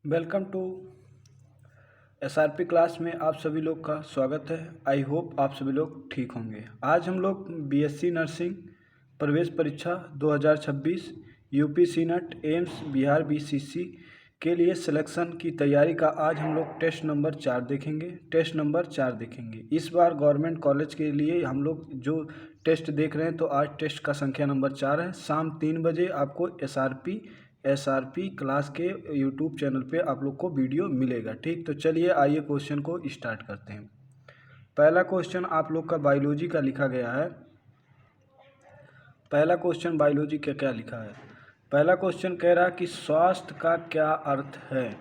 Welcome to SRP class में आप सभी लोग का स्वागत है। आई होप आप सभी लोग ठीक होंगे। आज हम लोग बीएससी नर्सिंग प्रवेश परीक्षा 2026 UP senate AIIMS Bihar BCC के लिए सिलेक्शन की तैयारी का आज हम लोग टेस्ट नंबर 4 देखेंगे। इस बार गवर्नमेंट कॉलेज के लिए हम लोग जो टेस्ट देख रहे हैं तो आज टेस्ट का संख्या नंबर 4 है। शाम 3 बजे आपको एसआरपी क्लास के यूट्यूब चैनल पे आप लोग को वीडियो मिलेगा। ठीक, तो चलिए आइए क्वेश्चन को स्टार्ट करते हैं। पहला क्वेश्चन आप लोग का बायोलॉजी का लिखा गया है। पहला क्वेश्चन बायोलॉजी का क्या लिखा है? पहला क्वेश्चन कह रहा है कि स्वास्थ्य का क्या अर्थ है।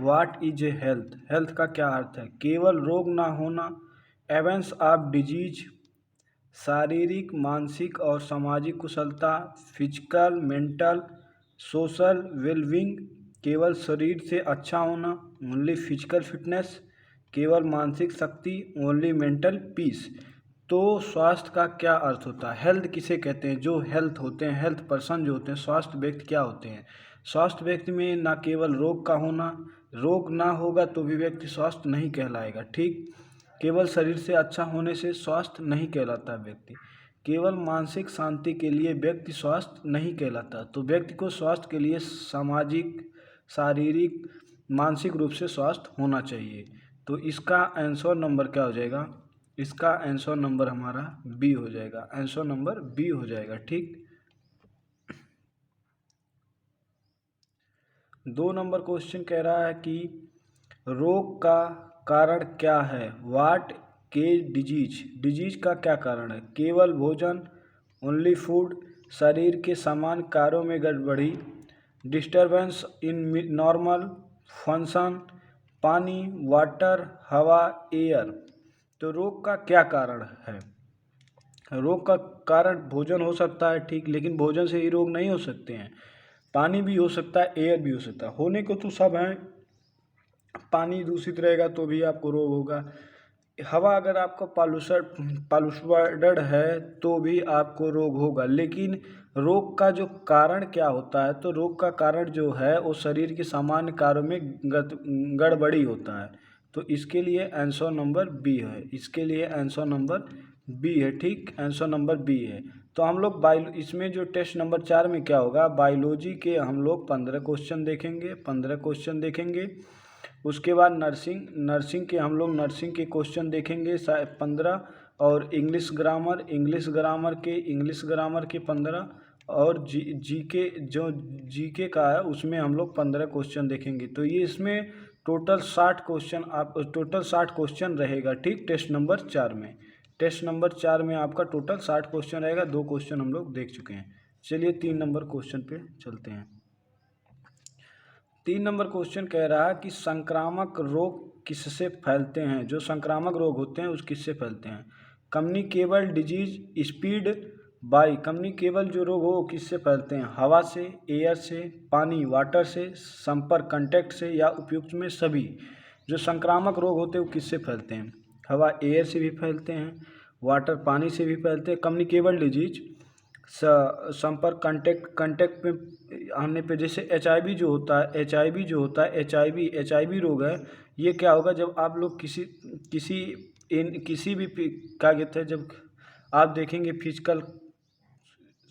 What is a health? Health का क्या अर्थ है? केवल रोग ना होना, एवेंस ऑफ डिजीज, शारीरिक मानसिक और सामाजिक कुशलता, फिजिकल मेंटल सोशल वेलबींग, केवल शरीर से अच्छा होना, ओनली फिजिकल फिटनेस, केवल मानसिक शक्ति, ओनली मेंटल पीस। तो स्वास्थ्य का क्या अर्थ होता है? हेल्थ किसे कहते हैं? जो हेल्थ होते हैं, हेल्थ पर्सन जो होते हैं, स्वास्थ्य व्यक्ति क्या होते हैं? स्वास्थ्य व्यक्ति में ना केवल रोग का होना, रोग ना होगा तो भी व्यक्ति स्वस्थ नहीं कहलाएगा। ठीक, केवल शरीर से अच्छा होने से स्वास्थ्य नहीं कहलाता व्यक्ति। केवल मानसिक शांति के लिए व्यक्ति स्वस्थ नहीं कहलाता। तो व्यक्ति को स्वास्थ्य के लिए सामाजिक, शारीरिक, मानसिक रूप से स्वस्थ होना चाहिए। तो इसका आंसर नंबर क्या हो जाएगा? इसका आंसर नंबर हमारा बी हो जाएगा। आंसर नंबर बी हो जाएगा। ठीक, 2 नंबर क्वेश्चन कह रहा है कि रोग का कारण क्या है। व्हाट के डिजीज? डिजीज का क्या कारण है? केवल भोजन, ओनली फूड, शरीर के सामान्य कार्यों में गड़बड़ी, डिस्टर्बेंस इन नॉर्मल फंक्शन, पानी, वाटर, हवा, एयर। तो रोग का क्या कारण है? रोग का कारण भोजन हो सकता है, ठीक, लेकिन भोजन से ही रोग नहीं हो सकते हैं। पानी भी हो सकता है, एयर भी हो सकता है, होने को तो सब हैं। पानी दूषित रहेगा तो भी आपको रोग होगा। हवा अगर आपका पॉल्यूटेड है तो भी आपको रोग होगा। लेकिन रोग का जो कारण क्या होता है? तो रोग का कारण जो है वो शरीर के सामान्य कार्यों में गड़बड़ी होता है। तो इसके लिए आंसर नंबर बी है। इसके लिए आंसर नंबर बी है। ठीक, आंसर नंबर बी है। तो हम लोग इसमें जो टेस्ट नंबर 4 में क्या होगा, बायोलॉजी के हम लोग 15 क्वेश्चन देखेंगे। उसके बाद नर्सिंग के हम लोग नर्सिंग के क्वेश्चन देखेंगे 15, और इंग्लिश ग्रामर के 15, और जीके का है उसमें हम लोग 15 क्वेश्चन देखेंगे। तो ये इसमें टोटल 60 क्वेश्चन रहेगा। ठीक, टेस्ट नंबर 4 में आपका टोटल 60 क्वेश्चन रहेगा। 2 क्वेश्चन हम लोग देख चुके हैं। चलिए 3 नंबर क्वेश्चन पे चलते हैं। 3 नंबर क्वेश्चन कह रहा है कि संक्रामक रोग किससे फैलते हैं। जो संक्रामक रोग होते हैं उस किससे फैलते हैं? Communicable disease speed by. Communicable जो रोग हो वो किससे फैलते हैं? हवा से, एयर से, पानी वाटर से, संपर्क कांटेक्ट से, या उपयुक्त में सभी। जो संक्रामक रोग होते हैं वो किससे फैलते हैं? हवा एयर से भी फैलते हैं, वाटर पानी से भी फैलते हैं। कम्युनिकेबल डिजीज संपर्क कांटेक्ट में आने पे, जैसे एचआईवी जो होता है एचआईवी रोग है। ये क्या होगा? जब आप लोग किसी भी क्या कहते हैं, जब आप देखेंगे फिजिकल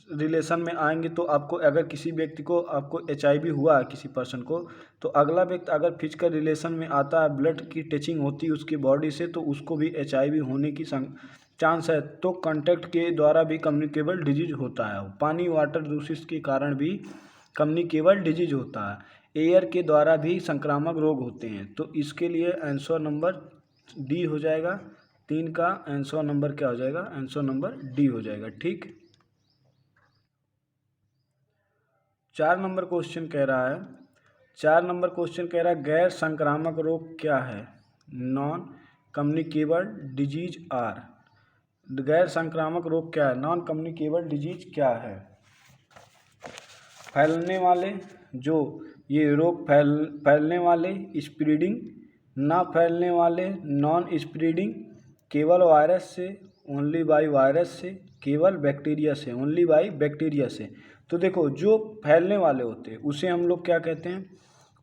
रिलेशन में आएंगे तो आपको, अगर किसी व्यक्ति को आपको एचआईवी हुआ है किसी पर्सन को, तो अगला व्यक्ति अगर फिजिकल रिलेशन में आता है, ब्लड की टचिंग होती है उसकी बॉडी से, तो उसको भी एचआईवी होने की चांस है। तो कांटेक्ट के द्वारा भी कम्युनिकेबल डिजीज होता है। पानी वाटर दूषित के कारण भी कम्युनिकेबल डिजीज होता है। एयर के द्वारा भी संक्रामक रोग होते हैं। तो इसके लिए आंसर नंबर डी हो जाएगा। 3 का आंसर नंबर क्या हो जाएगा? आंसर नंबर डी हो जाएगा। ठीक, 4 नंबर क्वेश्चन कह रहा है गैर संक्रामक रोग क्या है? Non communicable disease are. गैर संक्रामक रोग क्या है? नॉन कम्युनिकेबल डिजीज क्या है? फैलने वाले, जो ये रोग फैलने वाले, स्प्रेडिंग, ना फैलने वाले, नॉन स्प्रेडिंग, केवल वायरस से, ओनली बाई वायरस से, केवल बैक्टीरिया से, ओनली बाई बैक्टीरिया से। तो देखो, जो फैलने वाले होते हैं उसे हम लोग क्या कहते हैं?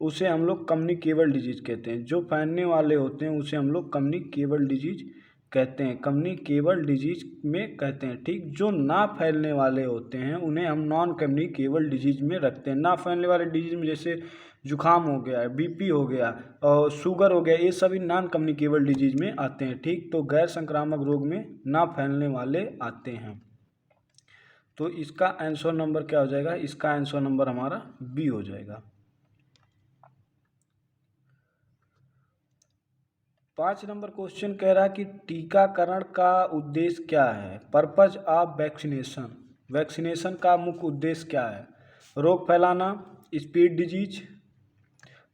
उसे हम लोग कम्युनिकेबल डिजीज कहते हैं। जो फैलने वाले होते हैं उसे हम लोग कम्युनिकेबल डिजीज कहते हैं, कम्युनिकेबल डिजीज में कहते हैं, ठीक। जो ना फैलने वाले होते हैं उन्हें हम नॉन कम्युनिकेबल डिजीज में रखते हैं। ना फैलने वाले डिजीज में जैसे जुखाम हो गया, बीपी हो गया और शुगर हो गया, ये सभी नॉन कम्युनिकेबल डिजीज में आते हैं, ठीक। तो गैर संक्रामक रोग में ना फैलने वाले आते हैं। तो इसका आंसर नंबर क्या हो जाएगा? इसका आंसर नंबर हमारा बी हो जाएगा। 5 नंबर क्वेश्चन कह रहा है कि टीकाकरण का उद्देश्य क्या है? पर्पज ऑफ वैक्सीनेशन, वैक्सीनेशन का मुख्य उद्देश्य क्या है? रोग फैलाना, स्प्रेड डिजीज,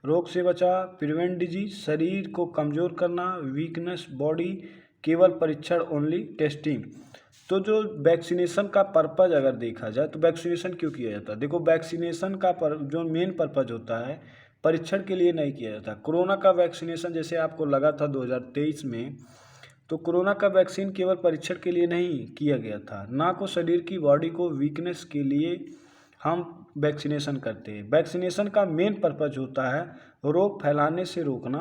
रोग से बचाव, प्रिवेंट डिजीज, शरीर को कमज़ोर करना, वीकनेस बॉडी, केवल परीक्षण ओनली टेस्टिंग। तो जो वैक्सीनेशन का पर्पज अगर देखा जाए तो वैक्सीनेशन क्यों किया जाता है? देखो, वैक्सीनेशन का जो मेन पर्पज होता है परीक्षण के लिए नहीं किया जाता। कोरोना का वैक्सीनेशन जैसे आपको लगा था 2023 में, तो कोरोना का वैक्सीन केवल परीक्षण के लिए नहीं किया गया था, ना को शरीर की बॉडी को वीकनेस के लिए हम वैक्सीनेशन करते हैं। वैक्सीनेशन का मेन पर्पज होता है रोग फैलाने से रोकना,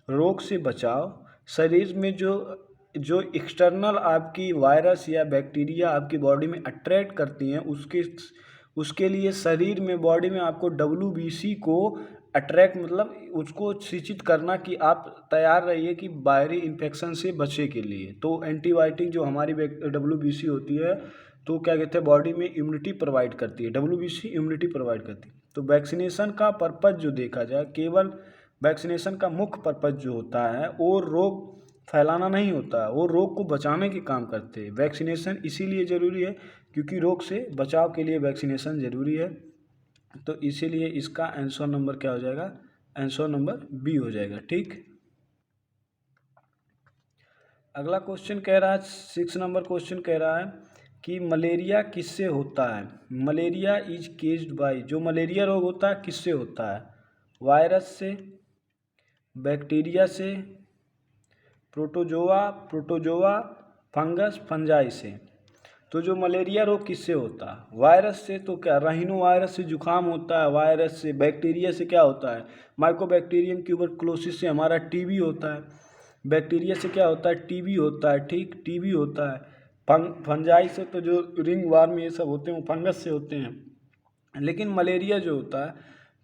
रोग से बचाव, शरीर में जो एक्सटर्नल आपकी वायरस या बैक्टीरिया आपकी बॉडी में अट्रैक्ट करती हैं उसके लिए शरीर में बॉडी में आपको WBC को अट्रैक्ट मतलब उसको सूचित करना कि आप तैयार रहिए कि बाहरी इन्फेक्शन से बचे के लिए। तो एंटीबायोटिक जो हमारी WBC होती है तो क्या कहते हैं बॉडी में इम्यूनिटी प्रोवाइड करती है, WBC इम्यूनिटी प्रोवाइड करती है। तो वैक्सीनेशन का पर्पज जो देखा जाए, केवल वैक्सीनेशन का मुख्य पर्पज जो होता है वो रोग फैलाना नहीं होता, वो रोग को बचाने के काम करते हैं। वैक्सीनेशन इसीलिए ज़रूरी है क्योंकि रोग से बचाव के लिए वैक्सीनेशन ज़रूरी है। तो इसीलिए इसका आंसर नंबर क्या हो जाएगा? आंसर नंबर बी हो जाएगा, ठीक। अगला क्वेश्चन कह रहा है 6 नंबर क्वेश्चन कह रहा है कि मलेरिया किससे होता है? मलेरिया इज केज्ड बाय, जो मलेरिया रोग होता है किससे होता है? वायरस से, बैक्टीरिया से, प्रोटोजोआ, फंगस, फंजाई से। तो जो मलेरिया रोग किससे होता है? वायरस से। तो क्या राइनो वायरस से जुखाम होता है, वायरस से। बैक्टीरिया से क्या होता है? माइकोबैक्टीरियम ट्यूबरकुलोसिस से हमारा टीबी होता है। बैक्टीरिया से क्या होता है? टीबी होता है, ठीक, टीबी होता है। फंजाई से तो जो रिंग वार्म ये सब होते हैं वो फंगस से होते हैं। लेकिन मलेरिया जो होता है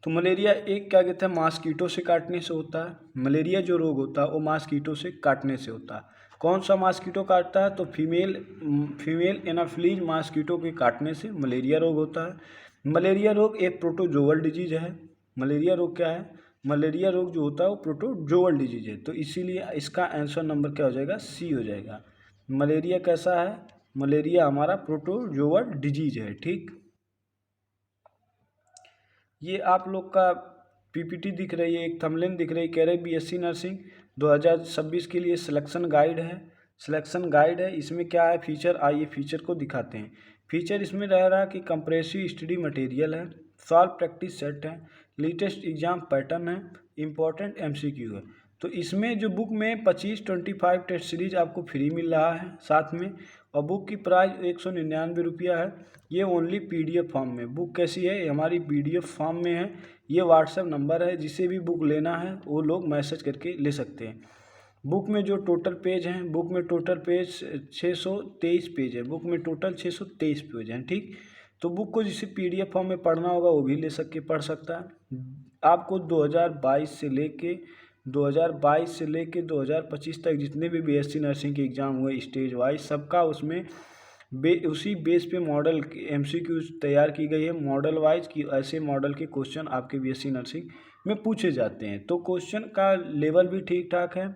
तो मलेरिया एक क्या कहते हैं मॉस्किटो से काटने से होता है। मलेरिया जो रोग होता है वो मॉस्किटो से काटने से होता है। कौन सा मॉस्किटो काटता है? तो फीमेल एनाफिलीज मॉस्किटो के काटने से मलेरिया रोग होता है। मलेरिया रोग एक प्रोटोजोअल डिजीज है। मलेरिया रोग क्या है? मलेरिया रोग जो होता है वो प्रोटोजोअल डिजीज है। तो इसीलिए इसका आंसर नंबर क्या हो जाएगा? सी हो जाएगा। मलेरिया कैसा है? मलेरिया हमारा प्रोटोजोअल डिजीज है, ठीक। ये आप लोग का PPT दिख रही है, एक थंबनेल दिख रही है, कह रहे BSc नर्सिंग 2026 के लिए सिलेक्शन गाइड है। सिलेक्शन गाइड है, इसमें क्या है फीचर, आइए फीचर को दिखाते हैं। फीचर इसमें रह रहा है कि कंप्रेसिव स्टडी मटेरियल है, सॉल्व प्रैक्टिस सेट है, लेटेस्ट एग्जाम पैटर्न है, इम्पोर्टेंट MCQ है। तो इसमें जो बुक में 25 टेस्ट सीरीज आपको फ्री मिल रहा है साथ में, और बुक की प्राइस 199 रुपया है। ये ओनली PDF फॉर्म में। बुक कैसी है? हमारी PDF फॉर्म में है। ये व्हाट्सएप नंबर है, जिसे भी बुक लेना है वो लोग मैसेज करके ले सकते हैं। बुक में जो टोटल पेज हैं, बुक में टोटल पेज 623 पेज है। बुक में टोटल 623 पेज हैं, ठीक। तो बुक को जिसे PDF फॉर्म में पढ़ना होगा वो भी पढ़ सकता है। आपको 2022 से लेके 2025 तक जितने भी BSc नर्सिंग के एग्ज़ाम हुए स्टेज वाइज, सबका उसमें उसी बेस पे मॉडल MCQ तैयार की गई है मॉडल वाइज, कि ऐसे मॉडल के क्वेश्चन आपके BSc नर्सिंग में पूछे जाते हैं। तो क्वेश्चन का लेवल भी ठीक ठाक है,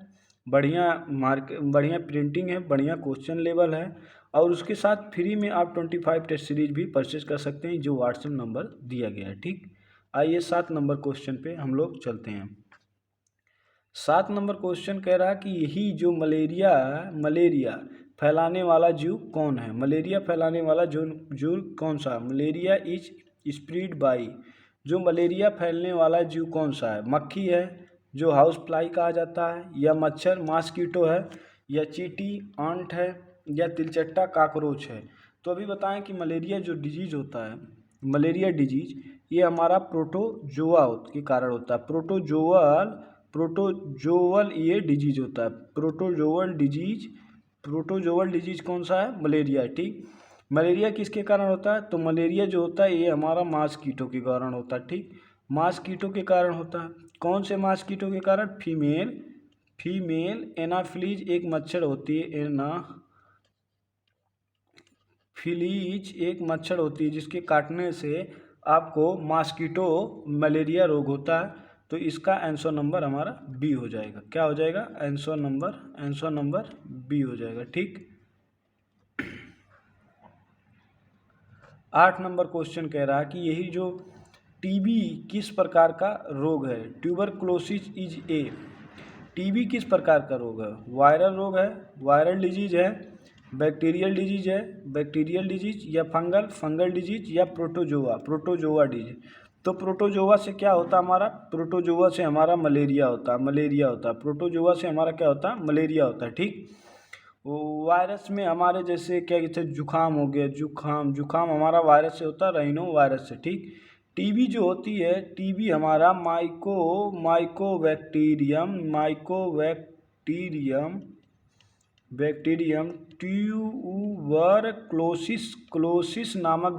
बढ़िया प्रिंटिंग है, बढ़िया क्वेश्चन लेवल है, और उसके साथ फ्री में आप 25 टेस्ट सीरीज भी परचेज कर सकते हैं जो व्हाट्सएप नंबर दिया गया है, ठीक। आइए 7 नंबर क्वेश्चन पे हम लोग चलते हैं। 7 नंबर क्वेश्चन कह रहा है कि यही जो मलेरिया फैलाने वाला जीव कौन है? मलेरिया फैलाने वाला जीव कौन सा? मलेरिया इज स्प्रेड बाय, जो मलेरिया फैलने वाला जीव कौन सा है? मक्खी है जो हाउस फ्लाई कहा जाता है, या मच्छर मॉस्किटो है, या चींटी आंट है, या तिलचट्टा कॉकरोच है। तो अभी बताएं कि मलेरिया जो डिजीज होता है, मलेरिया डिजीज ये हमारा प्रोटोजोआ के कारण होता है। प्रोटोजोअल ये डिजीज होता है। प्रोटोजोअल डिजीज कौन सा है? मलेरिया। ठीक, मलेरिया किसके कारण होता है? तो मलेरिया जो होता है ये हमारा मॉस्किटो के कारण होता है। ठीक, मॉस्किटो के कारण होता है। कौन से मॉस्किटो के कारण? फीमेल एनाफिलीज एक मच्छर होती है, एनाफिलीज एक मच्छर होती है जिसके काटने से आपको मॉस्किटो मलेरिया रोग होता है। तो इसका आंसर नंबर हमारा बी हो जाएगा। क्या हो जाएगा? आंसर नंबर बी हो जाएगा। ठीक, 8 नंबर क्वेश्चन कह रहा है कि यही जो टीबी किस प्रकार का रोग है? Tuberculosis is a. टीबी किस प्रकार का रोग है? वायरल रोग है, वायरल डिजीज है, बैक्टीरियल डिजीज या फंगल डिजीज या प्रोटोजोआ डिजीज। तो प्रोटोजोआ से क्या होता है हमारा? प्रोटोजोआ से हमारा मलेरिया होता है। प्रोटोजोआ से हमारा क्या होता है? मलेरिया होता है। ठीक, वायरस में हमारे जैसे क्या कहते हैं, जुखाम हो गया, जुखाम हमारा वायरस से होता है, राइनो वायरस से। ठीक, टीबी जो होती है, टीबी हमारा बैक्टीरियम ट्यूबरक्लोसिस नामक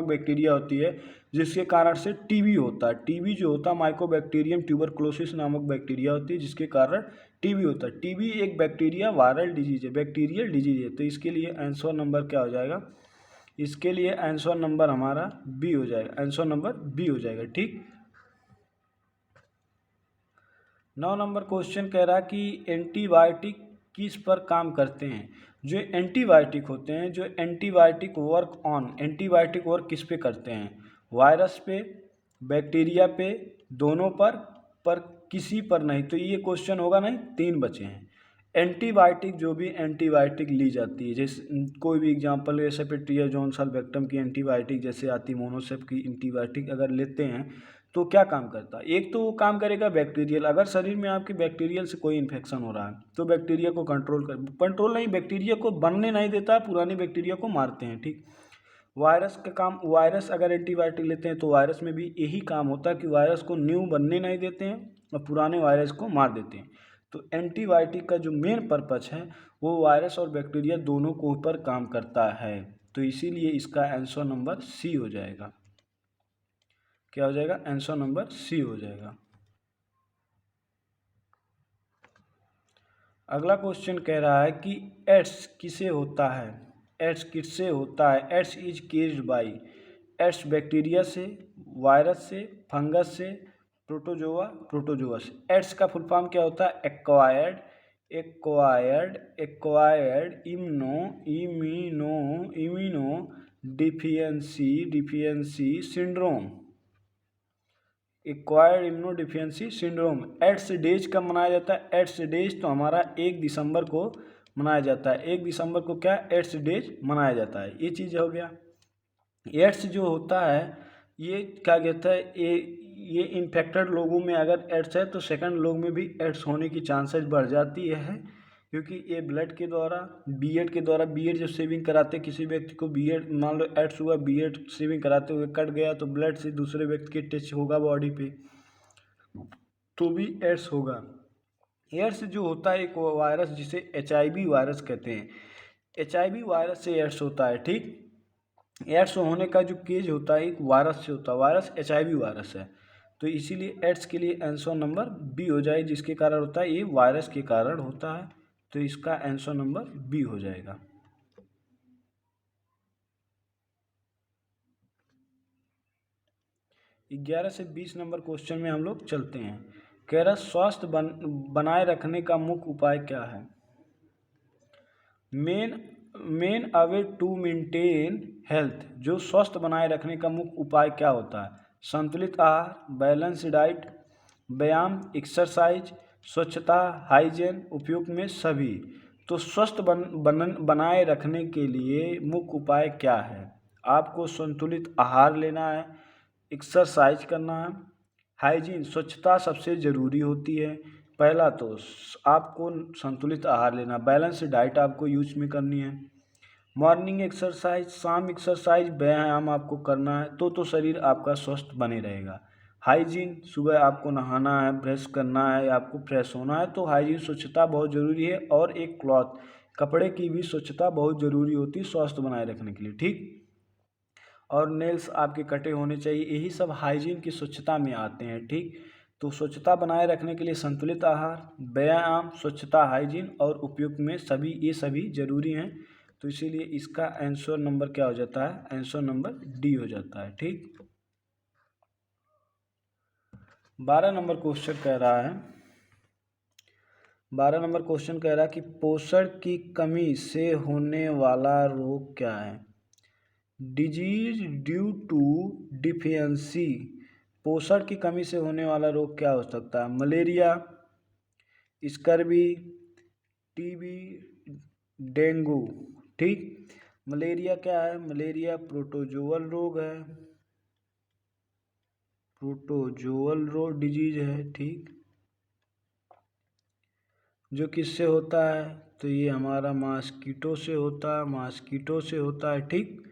बैक्टीरिया होती है जिसके कारण से टीबी होता है। टीबी जो होता है माइकोबैक्टीरियम ट्यूबरक्लोसिस नामक बैक्टीरिया होती है जिसके कारण टीबी होता है। टीबी एक बैक्टीरिया वायरल डिजीज है, बैक्टीरियल डिजीज है। तो इसके लिए आंसर नंबर क्या हो जाएगा? इसके लिए आंसर नंबर हमारा बी हो जाएगा। आंसर नंबर बी हो जाएगा। ठीक, 9 नंबर क्वेश्चन कह रहा है कि एंटीबायोटिक किस पर काम करते हैं? जो एंटीबायोटिक होते हैं, जो एंटीबायोटिक वर्क किस पे करते हैं? वायरस पे, बैक्टीरिया पे, दोनों पर किसी पर नहीं। तो ये क्वेश्चन होगा नहीं, 3 बचे हैं। एंटीबायोटिक जो भी एंटीबायोटिक ली जाती है, जैसे कोई भी एग्जांपल जैसे पेट्रियाजोन सल्बेक्टम की एंटीबायोटिक जैसे आती, मोनोसेप की एंटीबायोटिक अगर लेते हैं तो क्या काम करता है? एक तो वो काम करेगा बैक्टीरियल। अगर शरीर में आपके बैक्टीरियल से कोई इन्फेक्शन हो रहा है तो बैक्टीरिया को कंट्रोल नहीं, बैक्टीरिया को बनने नहीं देता है, पुरानी बैक्टीरिया को मारते हैं। ठीक, वायरस का काम, वायरस अगर एंटीबायोटिक लेते हैं तो वायरस में भी यही काम होता है कि वायरस को न्यू बनने नहीं देते हैं और पुराने वायरस को मार देते हैं। तो एंटीबायोटिक का जो मेन पर्पज है वो वायरस और बैक्टीरिया दोनों को ऊपर काम करता है। तो इसीलिए इसका आंसर नंबर सी हो जाएगा। क्या हो जाएगा? आंसर नंबर सी हो जाएगा। अगला क्वेश्चन कह रहा है कि एड्स किसे होता है? एड्स किससे होता है? AIDS is caused by. AIDS bacteria से, वायरस से, फंगस से, प्रोटोजोआ से। एड्स का फुल फॉर्म क्या होता है? Acquired immuno deficiency syndrome. Acquired immuno deficiency syndrome. AIDS days कब मनाया जाता है? एड्स डेज तो हमारा 1 दिसंबर को मनाया जाता है। 1 दिसंबर को क्या एड्स डेज मनाया जाता है। ये चीज़ हो गया। एड्स जो होता है ये क्या कहता है, ये इन्फेक्टेड लोगों में अगर एड्स है तो सेकंड लोग में भी एड्स होने की चांसेस बढ़ जाती है, क्योंकि ये ब्लड के द्वारा, बीएड जब सेविंग कराते किसी व्यक्ति को, बीएड मान लो एड्स हुआ, बीएड सेविंग कराते हुए कट गया तो ब्लड से दूसरे व्यक्ति के टच होगा बॉडी पे तो भी एड्स होगा। एड्स जो होता है एक वायरस जिसे HIV वायरस कहते हैं। HIV वायरस से एड्स होता है। ठीक, एड्स होने का जो केज होता है एक वायरस से होता है। वायरस HIV वायरस है। तो इसीलिए एड्स के लिए आंसर नंबर बी हो जाए, जिसके कारण होता है ये वायरस के कारण होता है। तो इसका आंसर नंबर बी हो जाएगा। 11 से 20 नंबर क्वेश्चन में हम लोग चलते हैं। कह रहा स्वास्थ्य बनाए रखने का मुख्य उपाय क्या है? Main away to maintain health. जो स्वस्थ बनाए रखने का मुख्य उपाय क्या होता है? संतुलित आहार, बैलेंस डाइट, व्यायाम, एक्सरसाइज, स्वच्छता, हाइजीन, उपयोग में सभी। तो स्वस्थ बनाए रखने के लिए मुख्य उपाय क्या है? आपको संतुलित आहार लेना है, एक्सरसाइज करना है, हाइजीन स्वच्छता सबसे ज़रूरी होती है। पहला तो आपको संतुलित आहार लेना, बैलेंस डाइट आपको यूज में करनी है, मॉर्निंग एक्सरसाइज, शाम एक्सरसाइज, व्यायाम आपको करना है तो शरीर आपका स्वस्थ बने रहेगा। हाइजीन, सुबह आपको नहाना है, ब्रश करना है, आपको फ्रेश होना है, तो हाइजीन स्वच्छता बहुत ज़रूरी है। और एक क्लॉथ, कपड़े की भी स्वच्छता बहुत ज़रूरी होती है स्वास्थ्य बनाए रखने के लिए, ठीक। और नेल्स आपके कटे होने चाहिए, यही सब हाइजीन की स्वच्छता में आते हैं, ठीक। तो स्वच्छता बनाए रखने के लिए संतुलित आहार, व्यायाम, स्वच्छता, हाइजीन और उपयुक्त में सभी, ये सभी जरूरी हैं। तो इसीलिए इसका आंसर नंबर क्या हो जाता है, आंसर नंबर डी हो जाता है, ठीक। 12 नंबर क्वेश्चन कह रहा है, 12 नंबर क्वेश्चन कह रहा है कि पोषण की कमी से होने वाला रोग क्या है। डिजीज ड्यू टू डिफियंसी, पोषण की कमी से होने वाला रोग क्या हो सकता है। मलेरिया, स्कर्वी, टीबी, डेंगू, ठीक। मलेरिया क्या है, मलेरिया प्रोटोजोअल रोग है, प्रोटोजोअल रोग डिजीज है, ठीक। जो किससे होता है, तो ये हमारा मॉस्किटो से होता है, मॉस्किटो से होता है, ठीक।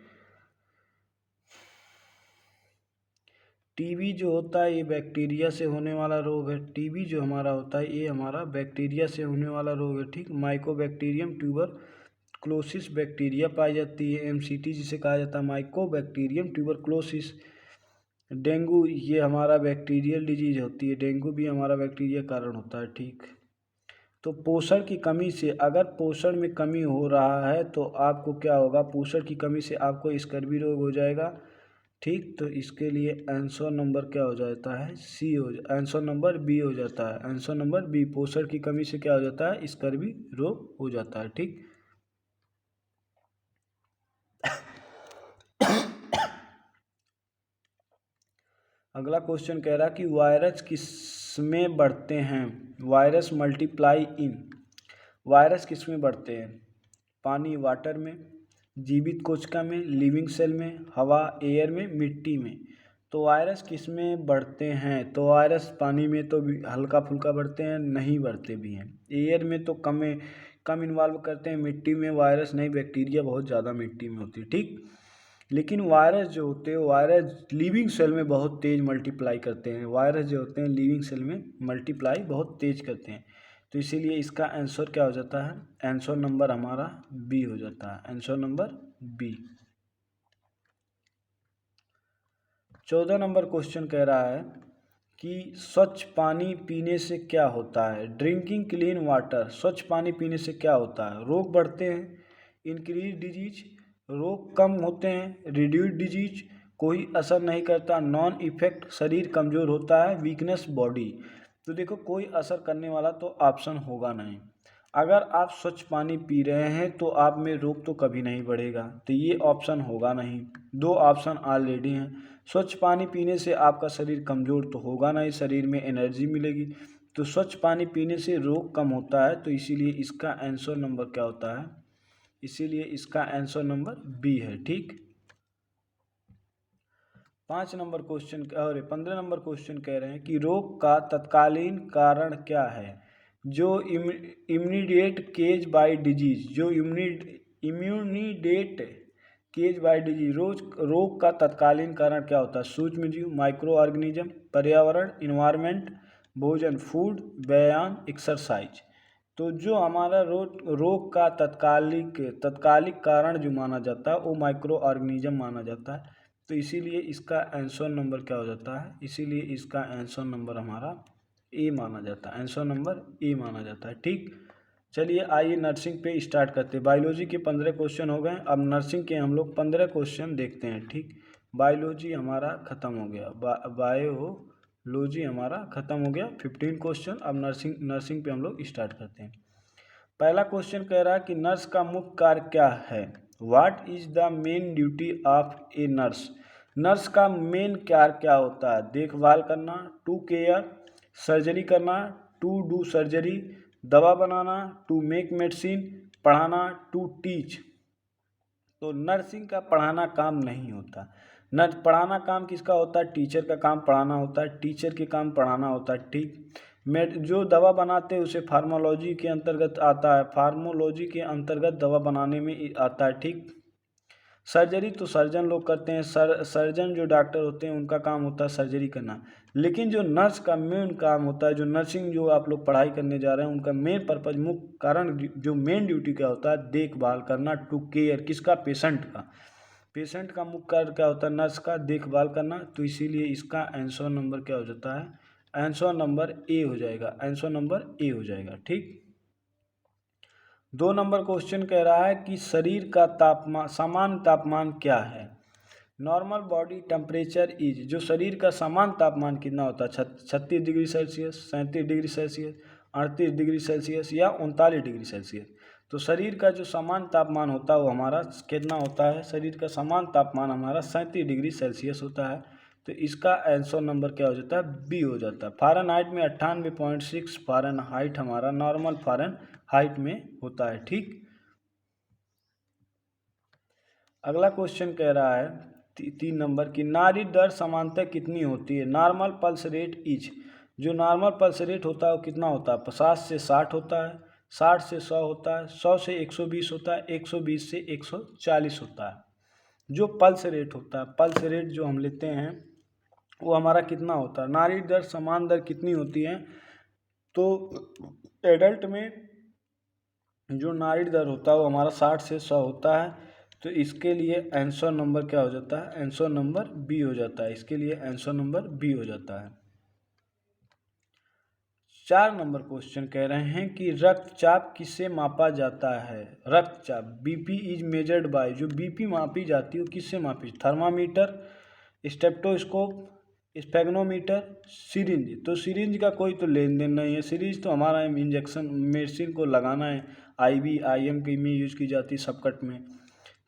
टीबी जो होता है ये बैक्टीरिया से होने वाला रोग है। टीबी जो हमारा होता है ये हमारा बैक्टीरिया से होने वाला रोग है, ठीक। माइकोबैक्टीरियम ट्यूबरक्लोसिस बैक्टीरिया पाई जाती है, एमसीटी जिसे कहा जाता है माइकोबैक्टीरियम ट्यूबरक्लोसिस। डेंगू ये हमारा बैक्टीरियल डिजीज होती है, डेंगू भी हमारा बैक्टीरिया कारण होता है, ठीक। तो पोषण की कमी से, अगर पोषण में कमी हो रहा है तो आपको क्या होगा, पोषण की कमी से आपको स्कर्वी रोग हो जाएगा, ठीक। तो इसके लिए आंसर नंबर क्या हो जाता है, सी हो, आंसर नंबर बी हो जाता है, आंसर नंबर बी, पोषण की कमी से क्या हो जाता है, स्कर्वी रोग हो जाता है, ठीक। अगला क्वेश्चन कह रहा कि वायरस किसमें बढ़ते हैं, वायरस मल्टीप्लाई इन, वायरस किसमें बढ़ते हैं, पानी वाटर में, जीवित कोशिका में, लिविंग सेल में, हवा एयर में, मिट्टी में। तो वायरस किसमें बढ़ते हैं, तो वायरस पानी में तो हल्का फुल्का बढ़ते हैं, नहीं बढ़ते भी हैं, एयर में तो कम इन्वॉल्व करते हैं, मिट्टी में वायरस नहीं, बैक्टीरिया बहुत ज़्यादा मिट्टी में होती है, ठीक। लेकिन वायरस जो होते हैं, वायरस लिविंग सेल में बहुत तेज़ मल्टीप्लाई करते हैं, वायरस जो होते हैं लिविंग सेल में मल्टीप्लाई बहुत तेज़ करते हैं। तो इसीलिए इसका आंसर क्या हो जाता है, आंसर नंबर हमारा बी हो जाता है, answer number B. 14 number question कह रहा है कि स्वच्छ पानी पीने से क्या होता है, ड्रिंकिंग क्लीन वाटर, स्वच्छ पानी पीने से क्या होता है, रोग बढ़ते हैं, इंक्रीज डिजीज, रोग कम होते हैं, रिड्यूस डिजीज, कोई असर नहीं करता, नॉन इफेक्ट, शरीर कमज़ोर होता है, वीकनेस बॉडी। तो देखो कोई असर करने वाला तो ऑप्शन होगा नहीं। अगर आप स्वच्छ पानी पी रहे हैं तो आप में रोग तो कभी नहीं बढ़ेगा, तो ये ऑप्शन होगा नहीं। दो ऑप्शन ऑलरेडी हैं, स्वच्छ पानी पीने से आपका शरीर कमज़ोर तो होगा नहीं, शरीर में एनर्जी मिलेगी, तो स्वच्छ पानी पीने से रोग कम होता है, तो इसीलिए इसका आंसर नंबर क्या होता है, इसीलिए इसका आंसर नंबर बी है, ठीक। 5 नंबर क्वेश्चन और 15 नंबर क्वेश्चन कह रहे हैं कि रोग का तत्कालीन कारण क्या है, जो इम्यूनिडेट केज बाय डिजीज, जो इम्यूनिडेट केज बाय डिजीज, रोग का तत्कालीन कारण क्या होता है, सूक्ष्म जीव, माइक्रो ऑर्गेनिज्म, पर्यावरण, इन्वायरमेंट, भोजन फूड, व्यायाम, एक्सरसाइज। तो जो हमारा रोग का तत्कालिक कारण जो माना जाता है वो माइक्रो ऑर्गेनिज्म माना जाता है, तो इसीलिए इसका आंसर नंबर क्या हो जाता है, इसीलिए इसका आंसर नंबर हमारा ए माना जाता है, आंसर नंबर ए माना जाता है, ठीक। चलिए आइए नर्सिंग पे स्टार्ट करते हैं। बायोलॉजी के 15 क्वेश्चन हो गए, अब नर्सिंग के हम लोग 15 क्वेश्चन देखते हैं, ठीक। बायोलॉजी हमारा ख़त्म हो गया, बायोलॉजी हमारा ख़त्म हो गया, 15 क्वेश्चन। अब नर्सिंग पे हम लोग स्टार्ट करते हैं। पहला क्वेश्चन कह रहा है कि नर्स का मुख्य कार्य क्या है, what is the main duty of a nurse, nurse का मेन कार्य क्या होता है, देखभाल करना, टू केयर, सर्जरी करना, टू डू सर्जरी, दवा बनाना, टू मेक मेडिसिन, पढ़ाना, टू टीच। तो नर्सिंग का पढ़ाना काम नहीं होता, पढ़ाना काम किसका होता है, टीचर का काम पढ़ाना होता है, टीचर के काम पढ़ाना होता है, ठीक। जो दवा बनाते हैं उसे फार्माकोलॉजी के अंतर्गत आता है, फार्माकोलॉजी के अंतर्गत दवा बनाने में आता है, ठीक। सर्जरी तो सर्जन लोग करते हैं, सर्जन जो डॉक्टर होते हैं उनका काम होता है सर्जरी करना। लेकिन जो नर्स का मेन काम होता है, जो नर्सिंग जो आप लोग पढ़ाई करने जा रहे हैं उनका मेन पर्पज, मुख्य कारण, जो मेन ड्यूटी क्या होता है, देखभाल करना, टू केयर, किसका, पेशेंट का। पेशेंट का मुख्य कार्य क्या होता है, नर्स का देखभाल करना। तो इसीलिए इसका आंसर नंबर क्या हो जाता है, आंसर नंबर ए हो जाएगा, आंसर नंबर ए हो जाएगा, ठीक। 2 नंबर क्वेश्चन कह रहा है कि शरीर का तापमान, सामान्य तापमान क्या है। नॉर्मल बॉडी टेम्परेचर इज, जो शरीर का सामान्य तापमान कितना होता है, 36 degree Celsius, 37 degree Celsius, 38 degree Celsius या 39 डिग्री सेल्सियस। तो शरीर का जो सामान्य तापमान होता है वो हमारा कितना होता है, शरीर का सामान्य तापमान हमारा 37 डिग्री सेल्सियस होता है। तो इसका आंसर नंबर क्या हो जाता है, बी हो जाता है। फ़ारेनहाइट में 98.6 फ़ारेनहाइट हमारा नॉर्मल फ़ारेनहाइट में होता है, ठीक। अगला क्वेश्चन कह रहा है 3 नंबर की, नाड़ी दर सामान्यतः कितनी होती है। नॉर्मल पल्स रेट इज, जो नॉर्मल पल्स रेट होता है वो कितना होता है, 50 से 60 होता है, 60 से 100 होता है, 100 से 120 होता है, 120 से 140 होता है। जो पल्स रेट होता है, पल्स रेट जो हम लेते हैं वो हमारा कितना होता है, नाड़ी दर समान दर कितनी होती है। तो एडल्ट में जो नाड़ी दर होता है वो हमारा 60 से 100 होता है। तो इसके लिए आंसर नंबर क्या हो जाता है, आंसर नंबर बी हो जाता है। इसके लिए आंसर नंबर बी हो जाता है। 4 नंबर क्वेश्चन कह रहे हैं कि रक्तचाप किससे मापा जाता है। रक्तचाप, बीपी इज मेजर्ड बाय, जो बीपी मापी जाती है वो किससे मापी, थर्मामीटर, स्टेप्टोस्कोप, स्पेग्नोमीटर, सिरिंज। तो सिरिंज का कोई तो लेन देन नहीं है, सिरिंज तो हमारा इंजेक्शन मेडिसिन को लगाना है, आईवी आईएम की में यूज की जाती है सबकट में।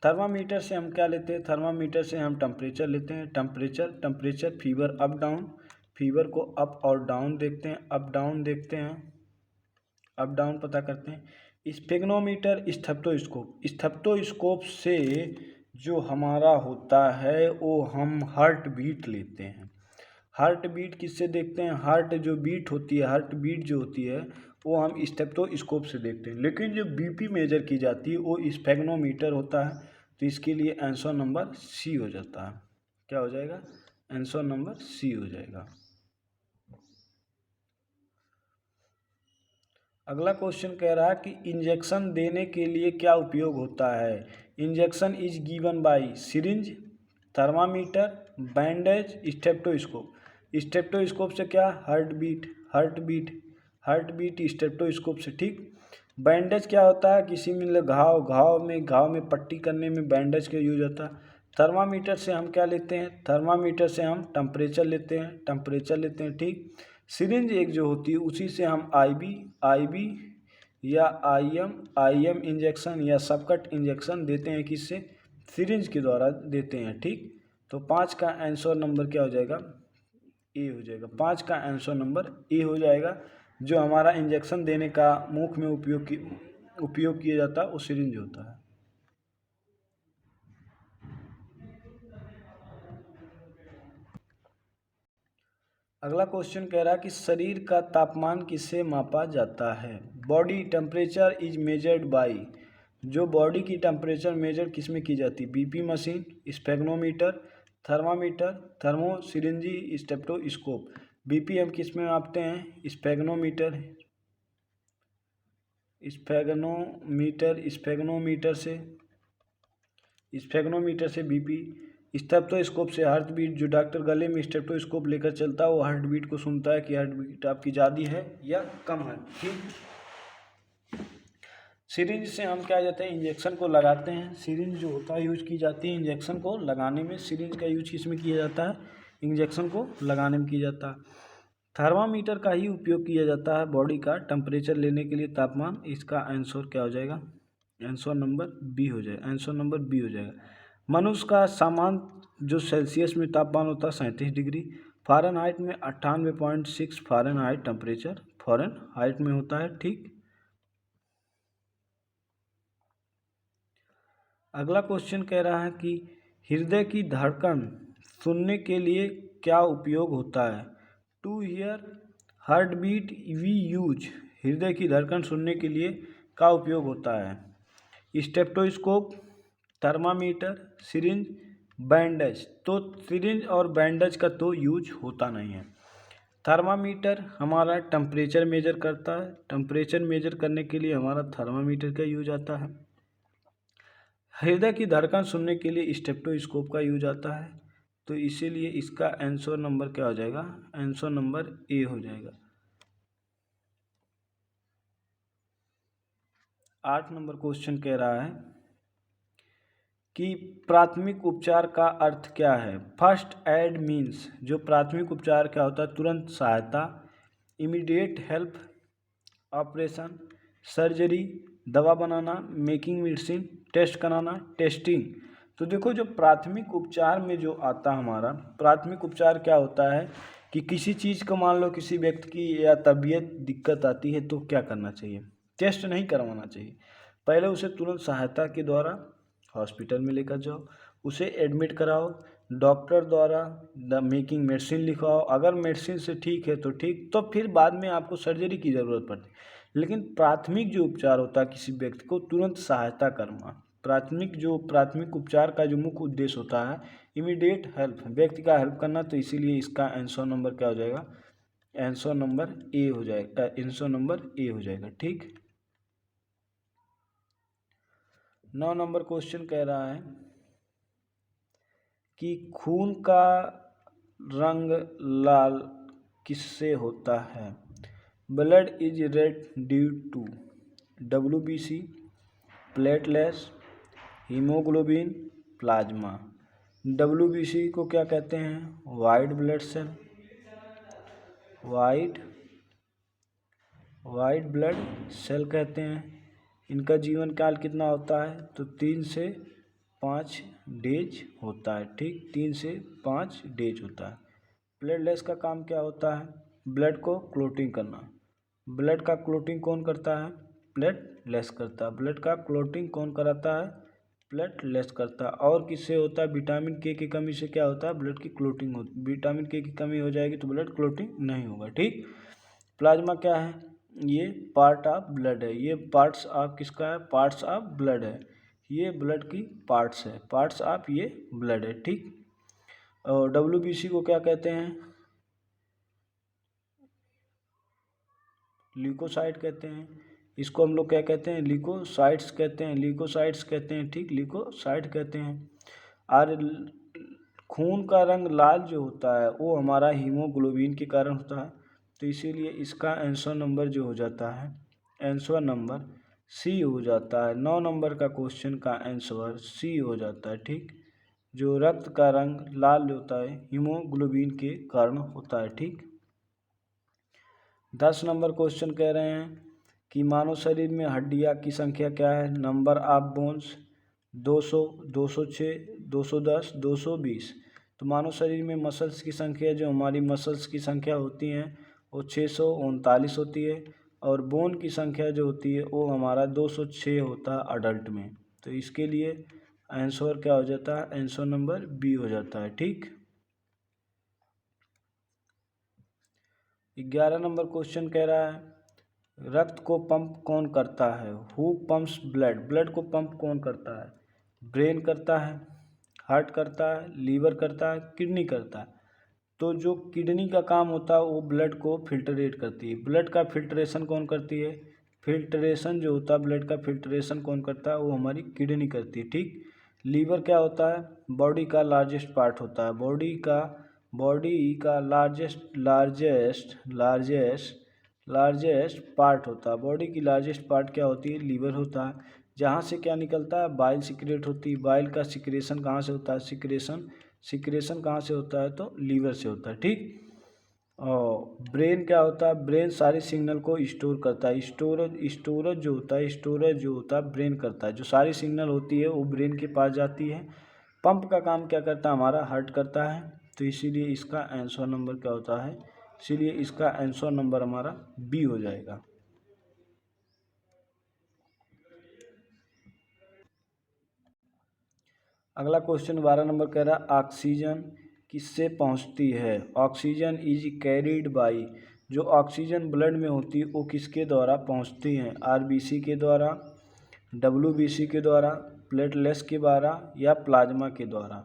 थर्मामीटर से हम क्या लेते हैं, थर्मामीटर से हम टेम्परेचर लेते हैं, temperature fever up down, fever को अप और डाउन देखते हैं, अप डाउन देखते हैं, अप डाउन पता करते हैं। स्पेग्नोमीटर, स्टेप्टोस्कोप से जो हमारा होता है वो हम हार्ट बीट लेते हैं। हार्ट बीट किससे देखते हैं, हार्ट जो बीट होती है, हार्ट बीट जो होती है वो हम स्टेप्टोस्कोप से देखते हैं। लेकिन जो बीपी मेजर की जाती है वो स्पेग्नोमीटर होता है। तो इसके लिए आंसर नंबर सी हो जाता है। क्या हो जाएगा, आंसर नंबर सी हो जाएगा। अगला क्वेश्चन कह रहा है कि इंजेक्शन देने के लिए क्या उपयोग होता है। Injection is given by syringe, thermometer, bandage, stethoscope. Stethoscope से क्या, हार्ट बीट स्टेप्टोस्कोप से, ठीक। बैंडेज क्या होता है, किसी में घाव में पट्टी करने में बैंडेज का यूज होता है। थर्मामीटर से हम क्या लेते हैं, थर्मामीटर से हम टेम्परेचर लेते हैं, ठीक। सिरिंज एक जो होती है उसी से हम आईबी या आईएम इंजेक्शन या सबकट इंजेक्शन देते हैं, किससे, सिरिंज के द्वारा देते हैं, ठीक। तो 5 का आंसर नंबर क्या हो जाएगा, ए हो जाएगा। 5 का आंसर नंबर ए हो जाएगा। जो हमारा इंजेक्शन देने का मुख में उपयोग किया जाता है वो सिरिंज होता है। अगला क्वेश्चन कह रहा है कि शरीर का तापमान किससे मापा जाता है। Body temperature is measured by, जो बॉडी की टेम्परेचर मेजर किस में की जाती है, बीपी मशीन, स्पेग्नोमीटर, थर्मामीटर, थर्मोसिरिंजी, स्टेप्टोस्कोप। बीपी हम किस में मापते हैं, स्पेग्नोमीटर से बीपी, स्टेप्टोस्कोप से हार्ट बीट, जो डॉक्टर गले में स्टेप्टोस्कोप लेकर चलता है वो हार्ट बीट को सुनता है कि हार्ट बीट आपकी ज़्यादा है या कम है, ठीक। सिरिंज से हम क्या जाते हैं, इंजेक्शन को लगाते हैं। सिरिंज जो होता है यूज की जाती है इंजेक्शन को लगाने में। सिरिंज का यूज किस में किया जाता है, इंजेक्शन को लगाने में किया जाता है। थर्मामीटर का ही उपयोग किया जाता है बॉडी का टेम्परेचर लेने के लिए, तापमान। इसका आंसर क्या हो जाएगा, आंसर नंबर बी हो जाएगा, आंसर नंबर बी हो जाएगा। मनुष्य का सामान्य जो सेल्सियस में तापमान होता है 37 डिग्री, फ़ारेनहाइट में 98.6 फ़ारेनहाइट टेम्परेचर फ़ारेनहाइट में होता है, ठीक। अगला क्वेश्चन कह रहा है कि हृदय की धड़कन सुनने के लिए क्या उपयोग होता है। To hear heart beat we use, हृदय की धड़कन सुनने के लिए का उपयोग होता है। स्टेप्टोस्कोप, थर्मामीटर, सिरिंज, बैंडेज। तो सिरिंज और बैंडेज का तो यूज होता नहीं है। थर्मामीटर हमारा टेम्परेचर मेजर करता है, टेम्परेचर मेजर करने के लिए हमारा थर्मामीटर का यूज आता है। हृदय की धड़कन सुनने के लिए स्टेप्टोस्कोप का यूज आता है। तो इसीलिए इसका आंसर नंबर क्या हो जाएगा, आंसर नंबर ए हो जाएगा। 8 नंबर क्वेश्चन कह रहा है कि प्राथमिक उपचार का अर्थ क्या है। फर्स्ट एड मीन्स, जो प्राथमिक उपचार क्या होता है, तुरंत सहायता, इमीडिएट हेल्प, ऑपरेशन, सर्जरी, दवा बनाना, मेकिंग मेडिसिन, टेस्ट कराना, टेस्टिंग। तो देखो जो प्राथमिक उपचार में जो आता हमारा प्राथमिक उपचार क्या होता है कि किसी चीज़ को मान लो किसी व्यक्ति की या तबीयत दिक्कत आती है तो क्या करना चाहिए, टेस्ट नहीं करवाना चाहिए, पहले उसे तुरंत सहायता के द्वारा हॉस्पिटल में लेकर जाओ, उसे एडमिट कराओ, डॉक्टर द्वारा मेकिंग मेडिसिन लिखवाओ, अगर मेडिसिन से ठीक है तो ठीक, तो फिर बाद में आपको सर्जरी की ज़रूरत पड़ती है। लेकिन प्राथमिक जो उपचार होता है किसी व्यक्ति को तुरंत सहायता करना, प्राथमिक उपचार का जो मुख्य उद्देश्य होता है इमीडिएट हेल्प, व्यक्ति का हेल्प करना। तो इसीलिए इसका आंसर नंबर क्या हो जाएगा, आंसर नंबर ए हो जाएगा, आंसर नंबर ए हो जाएगा। ठीक। 9 नंबर क्वेश्चन कह रहा है कि खून का रंग लाल किससे होता है। Blood is red due to WBC, platelets, haemoglobin, plasma. WBC को क्या कहते हैं, white blood cell, white blood cell कहते हैं। इनका जीवन काल कितना होता है, तो 3 से 5 डेज होता है। ठीक, 3 से 5 डेज होता है। प्लेटलेट्स का काम क्या होता है, ब्लड को क्लोटिंग करना। ब्लड का क्लोटिंग कौन करता है, प्लेटलेट्स करता है। ब्लड का क्लोटिंग कौन कराता है, प्लेटलेट्स करता है। और किससे होता है, विटामिन के की कमी से क्या होता है, ब्लड की क्लोटिंग होती, विटामिन के की कमी हो जाएगी तो ब्लड क्लोटिंग नहीं होगा। ठीक। प्लाज्मा क्या है, ये पार्ट ऑफ ब्लड है, ये पार्ट्स ऑफ किसका है, पार्ट्स ऑफ ब्लड है, ये ब्लड की पार्ट्स है, पार्ट्स ऑफ ये ब्लड है। ठीक। और WBC को क्या कहते हैं, ल्यूकोसाइट कहते हैं। इसको हम लोग क्या कहते हैं, ल्यूकोसाइट्स कहते हैं, ल्यूकोसाइट्स कहते हैं। ठीक, ल्यूकोसाइट कहते हैं। और खून का रंग लाल जो होता है वो हमारा हीमोग्लोबिन के कारण होता है। तो इसीलिए इसका आंसर नंबर जो हो जाता है, आंसर नंबर सी हो जाता है। 9 नंबर का क्वेश्चन का आंसर सी हो जाता है। ठीक, जो रक्त का रंग लाल होता है हीमोग्लोबिन के कारण होता है। ठीक। 10 नंबर क्वेश्चन कह रहे हैं कि मानव शरीर में हड्डियां की संख्या क्या है। Number of bones 200, 206, 210, 220। तो मानव शरीर में मसल्स की संख्या, जो हमारी मसल्स की संख्या होती हैं वो 639 होती है। और बोन की संख्या जो होती है वो हमारा 206 होता है अडल्ट में। तो इसके लिए आंसर क्या हो जाता है, आंसर नंबर बी हो जाता है। ठीक। 11 नंबर क्वेश्चन कह रहा है रक्त को पंप कौन करता है। हु पंप्स ब्लड, ब्लड को पंप कौन करता है। ब्रेन करता है, हार्ट करता है, लीवर करता है, किडनी करता है। तो जो किडनी का काम होता है वो ब्लड को फिल्टरेट करती है। ब्लड का फिल्ट्रेशन कौन करती है, फिल्ट्रेशन जो होता है ब्लड का फिल्ट्रेशन कौन करता है, वो हमारी किडनी करती है। ठीक। लीवर क्या होता है, बॉडी का लार्जेस्ट पार्ट होता है, बॉडी का लार्जेस्ट पार्ट होता है। बॉडी की लार्जेस्ट पार्ट क्या होती है, लीवर होता है। जहाँ से क्या निकलता है, बाइल सिक्रेट होती है। बाइल का सिक्रेशन कहाँ से होता है, सिक्रेशन कहाँ से होता है, तो लीवर से होता है। ठीक। और ब्रेन क्या होता है, ब्रेन सारी सिग्नल को स्टोर करता है। स्टोरेज जो होता है ब्रेन करता है। जो सारी सिग्नल होती है वो ब्रेन के पास जाती है। पंप का काम क्या करता है, हमारा हार्ट करता है। तो इसीलिए इसका आंसर नंबर क्या होता है, इसीलिए इसका आंसर नंबर हमारा बी हो जाएगा। अगला क्वेश्चन 12 नंबर कह रहा है ऑक्सीजन किससे पहुंचती है। ऑक्सीजन इज कैरीड बाई जो ऑक्सीजन ब्लड में होती है वो किसके द्वारा पहुंचती हैं? आरबीसी के द्वारा, डब्ल्यूबीसी के द्वारा, प्लेटलेट्स के द्वारा या प्लाज्मा के द्वारा।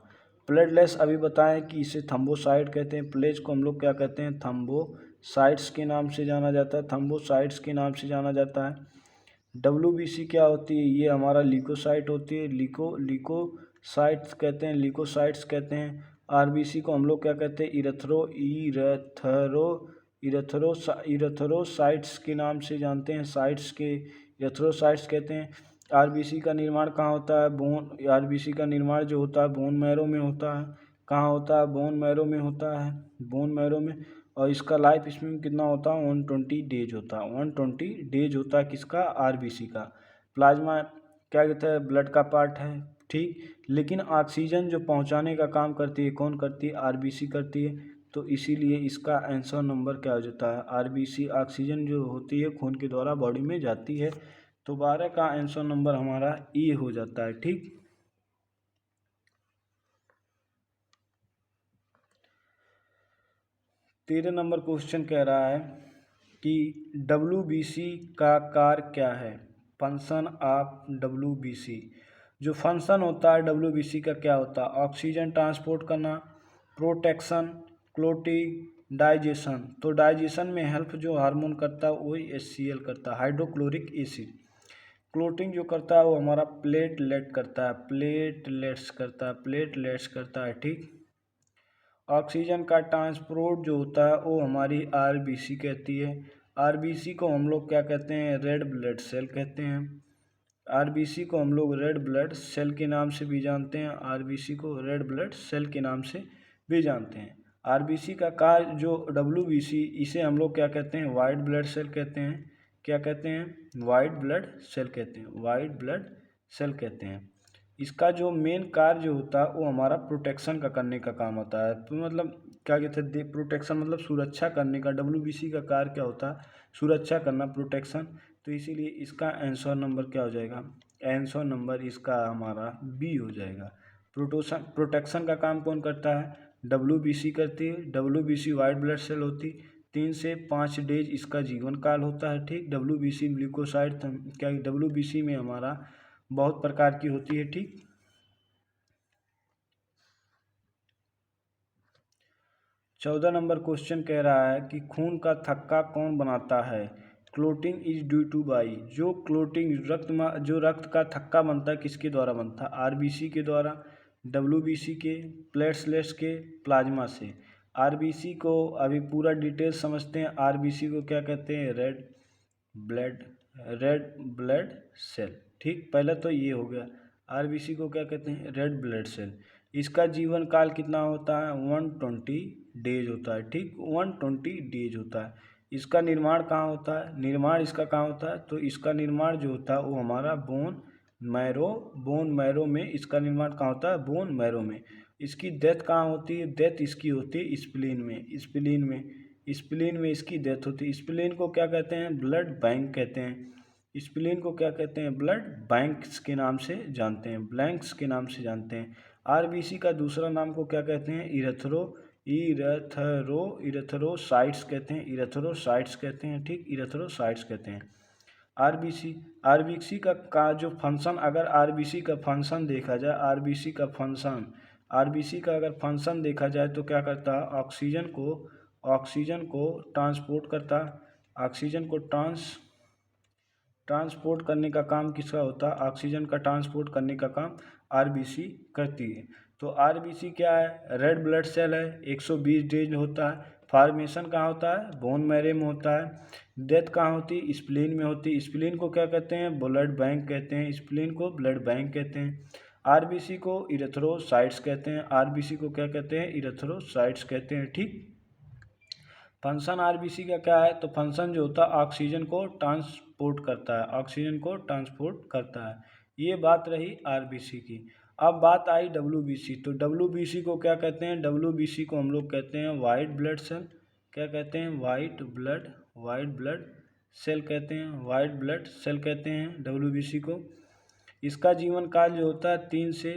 प्लेटलेट्स अभी बताएं कि इसे थम्बोसाइट कहते हैं। प्लेट्स को हम लोग क्या कहते हैं? थम्बोसाइट्स के नाम से जाना जाता है, थम्बोसाइट्स के नाम से जाना जाता है। डब्ल्यूबीसी क्या होती है? ये हमारा ल्यूकोसाइट होती है, ल्यूकोसाइट्स कहते हैं, ल्यूकोसाइट्स कहते हैं। आरबीसी को हम लोग क्या कहते हैं? इरेथ्रोसाइट्स के नाम से जानते हैं, साइट्स के इरेथ्रोसाइट्स कहते हैं। आरबीसी का निर्माण कहाँ होता है? आरबीसी का निर्माण जो होता है बोन मैरो में होता है। कहाँ होता है? बोन मैरो में होता है, बोन मैरो में। और इसका लाइफ स्पैन कितना होता है? 120 डेज होता है, 120 डेज होता है किसका? आरबीसी का। प्लाज्मा क्या कहते हैं? ब्लड का पार्ट है, ठीक। लेकिन ऑक्सीजन जो पहुंचाने का काम करती है कौन करती है? आरबीसी करती है। तो इसीलिए इसका आंसर नंबर क्या हो जाता है? आरबीसी। ऑक्सीजन जो होती है खून के द्वारा बॉडी में जाती है, तो 12 का आंसर नंबर हमारा ई हो जाता है, ठीक। 13 नंबर क्वेश्चन कह रहा है कि डब्ल्यूबीसी का कार्य क्या है? Function of WBC. जो फंक्शन होता है डब्ल्यूबीसी का क्या होता है? ऑक्सीजन ट्रांसपोर्ट करना, प्रोटेक्शन, क्लोटिंग, डाइजेशन। तो डाइजेशन में हेल्प जो हार्मोन करता है वही HCl करता है, हाइड्रोक्लोरिक एसिड। क्लोटिंग जो करता है वो हमारा प्लेटलेट करता है, प्लेटलेट्स करता है, ठीक। ऑक्सीजन का ट्रांसपोर्ट जो होता है वो हमारी आरबीसी कहती है। आरबीसी को हम लोग क्या कहते हैं? रेड ब्लड सेल कहते हैं। आरबीसी को हम लोग रेड ब्लड सेल के नाम से भी जानते हैं, आरबीसी को रेड ब्लड सेल के नाम से भी जानते हैं। आरबीसी का कार्य जो डब्ल्यूबीसी, इसे हम लोग क्या कहते हैं? वाइट ब्लड सेल कहते हैं। क्या कहते हैं? वाइट ब्लड सेल कहते हैं, वाइट ब्लड सेल कहते हैं। इसका जो मेन कार्य जो होता है वो हमारा प्रोटेक्शन का करने का काम होता है। तो मतलब क्या कहते हैं? प्रोटेक्शन मतलब सुरक्षा करने का। डब्ल्यूबीसी का कार्य क्या होता है? सुरक्षा करना, प्रोटेक्शन। तो इसीलिए इसका आंसर नंबर क्या हो जाएगा? आंसर नंबर इसका हमारा बी हो जाएगा। प्रोटेक्शन का काम कौन करता है? डब्ल्यूबीसी करती है। डब्ल्यूबीसी वाइट ब्लड सेल होती, 3 से 5 डेज इसका जीवन काल होता है, ठीक। डब्ल्यूबीसी ग्लूकोसाइड क्या डब्ल्यूबीसी में हमारा बहुत प्रकार की होती है, ठीक। 14 नंबर क्वेश्चन कह रहा है कि खून का थक्का कौन बनाता है? Clotting is due two by. जो क्लोटिंग जो रक्त का थक्का बनता है किसके द्वारा बनता है? आरबीसी के द्वारा, डब्ल्यूबीसी के, प्लेटलेट्स के, प्लाज्मा से। आरबीसी को अभी पूरा डिटेल समझते हैं। आरबीसी को क्या कहते हैं? ब्लड रेड ब्लड सेल, ठीक। पहले तो ये हो गया। आरबीसी को क्या कहते हैं? Red blood cell. इसका जीवन काल कितना होता है? 120 डेज होता है, ठीक। 120 डेज होता है। इसका निर्माण कहाँ होता है? निर्माण इसका कहाँ होता है? तो इसका निर्माण जो होता है वो हमारा बोन मैरो में इसका निर्माण कहाँ होता है? बोन मैरो में। इसकी डेथ कहाँ होती है? डेथ इसकी होती है स्प्लीन में इसकी डेथ होती है। स्प्लीन को क्या कहते हैं? ब्लड बैंक कहते हैं। स्प्लीन को क्या कहते हैं? ब्लड बैंक्स के नाम से जानते हैं, ब्लैंक्स के नाम से जानते हैं। आरबीसी का दूसरा नाम को क्या कहते हैं? इरेथ्रोसाइट्स कहते हैं, इरेथ्रोसाइट्स कहते हैं, ठीक। इरेथ्रोसाइट्स कहते हैं। आरबीसी का जो फंक्शन, अगर आरबीसी का फंक्शन देखा जाए, आरबीसी का अगर फंक्शन देखा जाए तो क्या करता है? ऑक्सीजन को ट्रांसपोर्ट करता है। ऑक्सीजन को ट्रांसपोर्ट करने का काम किसका होता है? ऑक्सीजन का ट्रांसपोर्ट करने का काम आरबीसी करती है। तो आरबीसी क्या है? रेड ब्लड सेल है, 120 डेज होता है। फॉर्मेशन कहाँ होता है? बोन मैरो में होता है। डेथ कहाँ होती है? स्प्लीन में होती है। स्प्लीन को क्या कहते हैं? ब्लड बैंक कहते हैं, स्प्लीन को ब्लड बैंक कहते हैं। आरबीसी को इरेथ्रोसाइट्स कहते हैं, आरबीसी को क्या कहते हैं? इरेथ्रोसाइट्स कहते हैं, ठीक। फंक्शन आरबीसी का क्या है? तो फंक्शन जो होता है ऑक्सीजन को ट्रांसपोर्ट करता है, ऑक्सीजन को ट्रांसपोर्ट करता है। ये बात रही आरबीसी की। अब बात आई डब्ल्यूबीसी। तो डब्ल्यूबीसी को क्या कहते हैं? डब्ल्यूबीसी को हम लोग कहते हैं वाइट ब्लड सेल। क्या कहते हैं? वाइट ब्लड सेल कहते हैं, वाइट ब्लड सेल कहते हैं डब्ल्यूबीसी को। इसका जीवन काल जो होता है 3 से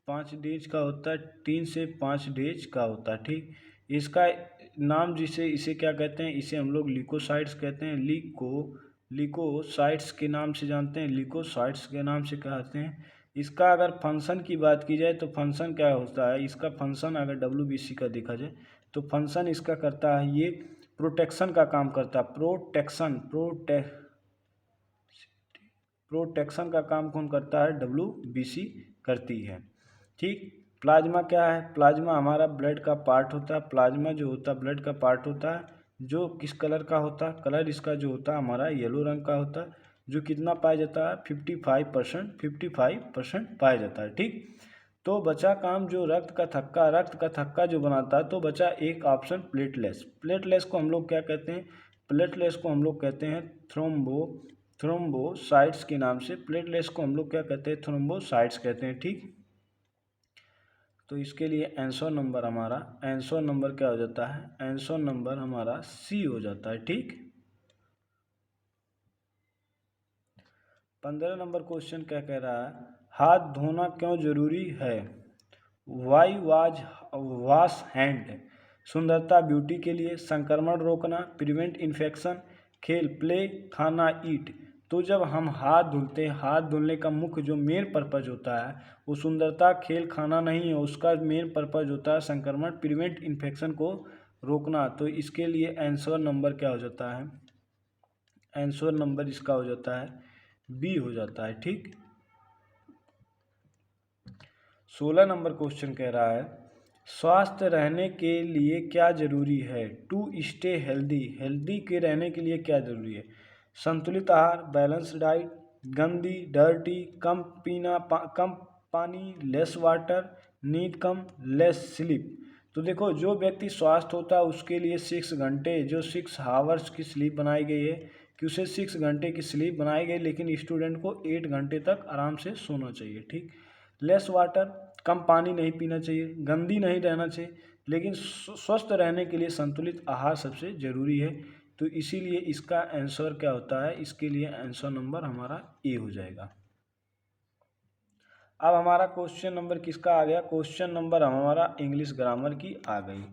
5 डेज का होता है, 3 से 5 डेज का होता है, ठीक। इसका नाम जिसे इसे क्या कहते हैं, इसे हम लोग ल्यूकोसाइट्स कहते हैं। ल्यूकोसाइट्स के नाम से जानते हैं, ल्यूकोसाइट्स के नाम से कहते हैं। इसका अगर फंक्शन की बात की जाए तो फंक्शन क्या होता है, इसका फंक्शन अगर डब्ल्यूबीसी का देखा जाए तो फंक्शन इसका करता है, ये प्रोटेक्शन का काम करता है। प्रोटेक्शन का काम कौन करता है, डब्ल्यूबीसी करती है। ठीक। प्लाज्मा क्या है, प्लाज्मा हमारा ब्लड का पार्ट होता है। प्लाज्मा जो होता है ब्लड का पार्ट होता है, जो किस कलर का होता है, कलर इसका जो होता है हमारा येलो रंग का होता है, जो कितना पाया जाता है 55% पाया जाता है। ठीक। तो बचा काम जो रक्त का थक्का जो बनाता है, तो बचा एक ऑप्शन प्लेटलेस को हम लोग क्या कहते हैं, प्लेटलेस को हम लोग कहते हैं थ्रोम्बोसाइट्स के नाम से। प्लेटलेस को हम लोग क्या कहते हैं, थ्रोम्बोसाइट्स कहते हैं। ठीक। तो इसके लिए आंसर नंबर क्या हो जाता है, आंसर नंबर हमारा सी हो जाता है। ठीक। 15 नंबर क्वेश्चन क्या कह रहा है, हाथ धोना क्यों जरूरी है। वाई वॉश हैंड, सुंदरता ब्यूटी के लिए, संक्रमण रोकना, प्रिवेंट इन्फेक्शन, खेल प्ले, खाना ईट। तो जब हम हाथ धुलते हैं, हाथ धुलने का मुख्य जो मेन पर्पज होता है वो सुंदरता खेल खाना नहीं है, उसका मेन पर्पज होता है संक्रमण प्रिवेंट इन्फेक्शन को रोकना। तो इसके लिए आंसर नंबर क्या हो जाता है, आंसर नंबर इसका हो जाता है बी हो जाता है। ठीक। 16 नंबर क्वेश्चन कह रहा है, स्वस्थ रहने के लिए क्या जरूरी है, टू स्टे हेल्दी के रहने के लिए क्या जरूरी है। संतुलित आहार, बैलेंस डाइट, गंदी डर्टी, कम पानी, लेस वाटर, नींद कम, लेस स्लीप। तो देखो जो व्यक्ति स्वस्थ होता है उसके लिए 6 घंटे जो 6 आवर्स की स्लीप बनाई गई है, कि उसे 6 घंटे की स्लीप बनाई गई, लेकिन स्टूडेंट को 8 घंटे तक आराम से सोना चाहिए। ठीक। लेस वाटर, कम पानी नहीं पीना चाहिए, गंदी नहीं रहना चाहिए, लेकिन स्वस्थ रहने के लिए संतुलित आहार सबसे ज़रूरी है। तो इसीलिए इसका आंसर क्या होता है, इसके लिए आंसर नंबर हमारा ए हो जाएगा। अब हमारा क्वेश्चन नंबर किसका आ गया, क्वेश्चन नंबर हमारा इंग्लिश ग्रामर की आ गई।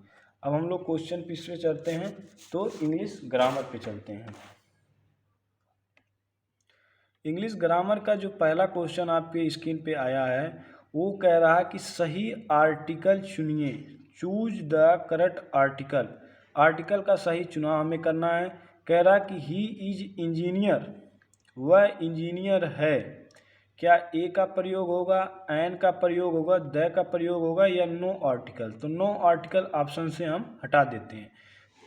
अब हम लोग क्वेश्चन पिछले चलते हैं तो इंग्लिश ग्रामर पे चलते हैं। इंग्लिश ग्रामर का जो पहला क्वेश्चन आपके स्क्रीन पे आया है वो कह रहा है कि सही आर्टिकल चुनिए, choose the correct article. Article का सही चुनाव हमें करना है। कह रहा कि ही इज इंजीनियर, वह इंजीनियर है। क्या ए का प्रयोग होगा, एन का प्रयोग होगा, द का प्रयोग होगा या नो आर्टिकल। तो नो आर्टिकल ऑप्शन से हम हटा देते हैं।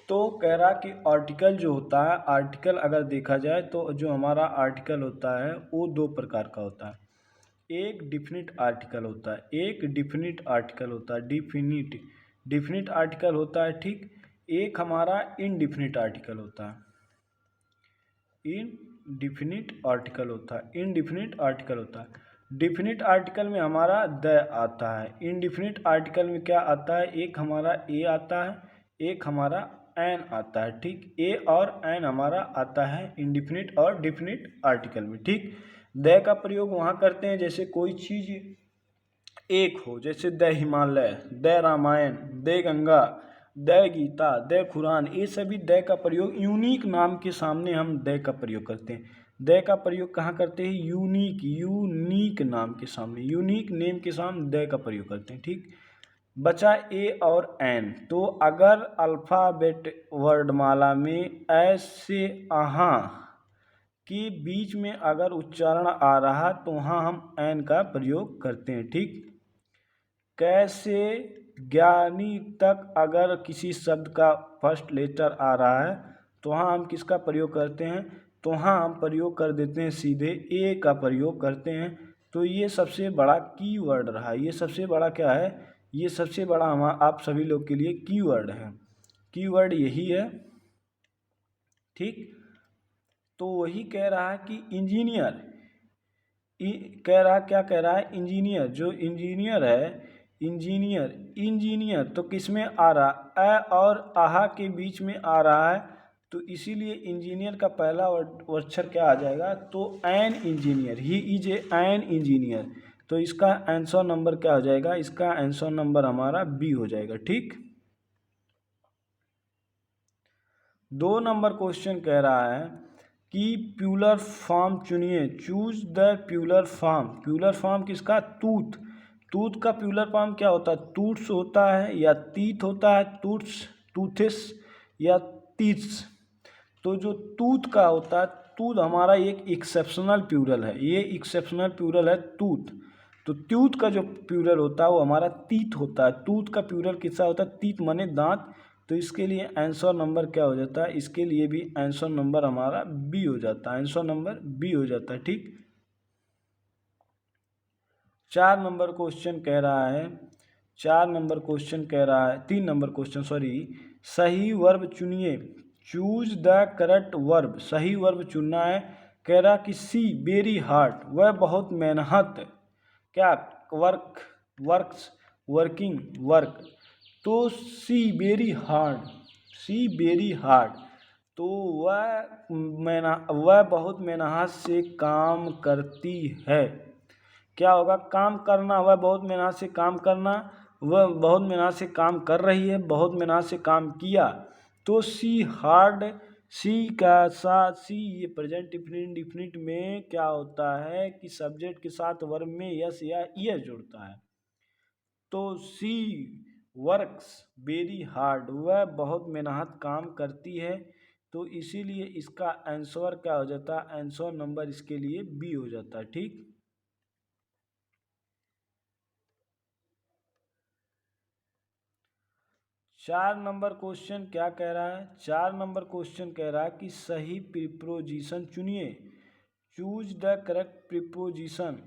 तो कह रहा कि आर्टिकल जो होता है, आर्टिकल अगर देखा जाए तो जो हमारा आर्टिकल होता है वो 2 प्रकार का होता है। एक डिफिनिट आर्टिकल होता है, एक डिफिनिट आर्टिकल होता है, डिफिनिट आर्टिकल होता है। ठीक। एक हमारा इनडिफिनिट आर्टिकल होता है, इनडिफिनिट आर्टिकल होता है, इनडिफिनिट आर्टिकल होता है। डिफिनिट आर्टिकल में हमारा द आता है, इनडिफिनिट आर्टिकल में क्या आता है, एक हमारा ए आता है, एक हमारा एन आता है। ठीक। ए और एन हमारा आता है इनडिफिनिट और डिफिनिट आर्टिकल में। ठीक। द का प्रयोग वहाँ करते हैं जैसे कोई चीज़ एक हो, जैसे the Himalaya, the Ramayana, the Ganga, the Gita, the Quran. ये सभी द का प्रयोग यूनिक नाम के सामने हम द का प्रयोग करते हैं। द का प्रयोग कहाँ करते हैं, यूनिक नाम के सामने, यूनिक नेम के सामने द का प्रयोग करते हैं। ठीक। बचा ए और एन। तो अगर अल्फ़ाबेट वर्णमाला में ऐसे अहाँ के बीच में अगर उच्चारण आ रहा तो वहाँ हम एन का प्रयोग करते हैं। ठीक। कैसे ज्ञानी तक अगर किसी शब्द का फर्स्ट लेटर आ रहा है तो वहाँ हम किसका प्रयोग करते हैं, तो वहाँ हम प्रयोग कर देते हैं सीधे ए का प्रयोग करते हैं। तो ये सबसे बड़ा कीवर्ड रहा, ये सबसे बड़ा क्या है, ये सबसे बड़ा हम आप सभी लोग के लिए कीवर्ड है, कीवर्ड यही है। ठीक। तो वही कह रहा है कि इंजीनियर, कह रहा क्या कह रहा है, इंजीनियर, जो इंजीनियर है, इंजीनियर तो किस में आ रहा, अ और आहा के बीच में आ रहा है। तो इसीलिए इंजीनियर का पहला अक्षर क्या आ जाएगा, तो an engineer, he is an engineer. तो इसका आंसर नंबर क्या हो जाएगा, इसका आंसर नंबर हमारा बी हो जाएगा। ठीक। 2 नंबर क्वेश्चन कह रहा है कि प्यूलर फॉर्म चुनिए, choose the plural form. Plural form किसका? तूत। तूत का प्यूलर फॉर्म क्या होता है? तूट्स होता है या तीत होता है? तूट्स, टूथिस या तीस। तो जो तूत का होता है, तूत हमारा एक एक्सेप्शनल प्यूरल है, ये एक्सेप्शनल प्यूरल है तूत। तो तूत का जो प्यूरल होता है वो हमारा तीत होता है। तूत का प्यूरल किसका होता है? तीत माने दांत। तो इसके लिए आंसर नंबर क्या हो जाता है? इसके लिए भी आंसर नंबर हमारा बी हो जाता है, आंसर नंबर बी हो जाता है। ठीक। 4 नंबर क्वेश्चन कह रहा है, 4 नंबर क्वेश्चन कह रहा है, 3 नंबर क्वेश्चन सॉरी, सही वर्ब चुनिए, चूज द करेक्ट वर्ब। सही वर्ब चुनना है। कह रहा कि सी वेरी हार्ड, वह बहुत मेहनत, क्या? Work, works, working, work. तो सी वेरी हार्ड, सी वेरी हार्ड, तो वह बहुत मेहनत से काम करती है। क्या होगा? काम करना, वह बहुत मेहनत से काम करना, वह बहुत मेहनत से काम कर रही है, बहुत मेहनत से काम किया। तो सी हार्ड, सी का साथ सी, ये प्रेजेंट डिफिनिट में क्या होता है कि सब्जेक्ट के साथ वर्ब में यस या ईएस जुड़ता है। तो सी वर्क्स वेरी हार्ड, वह बहुत मेहनत काम करती है। तो इसीलिए इसका आंसर क्या हो जाता है? आंसर नंबर इसके लिए बी हो जाता है। ठीक। 4 नंबर क्वेश्चन क्या कह रहा है? 4 नंबर क्वेश्चन कह रहा है कि सही प्रीपोजिशन चुनिए, choose the correct preposition.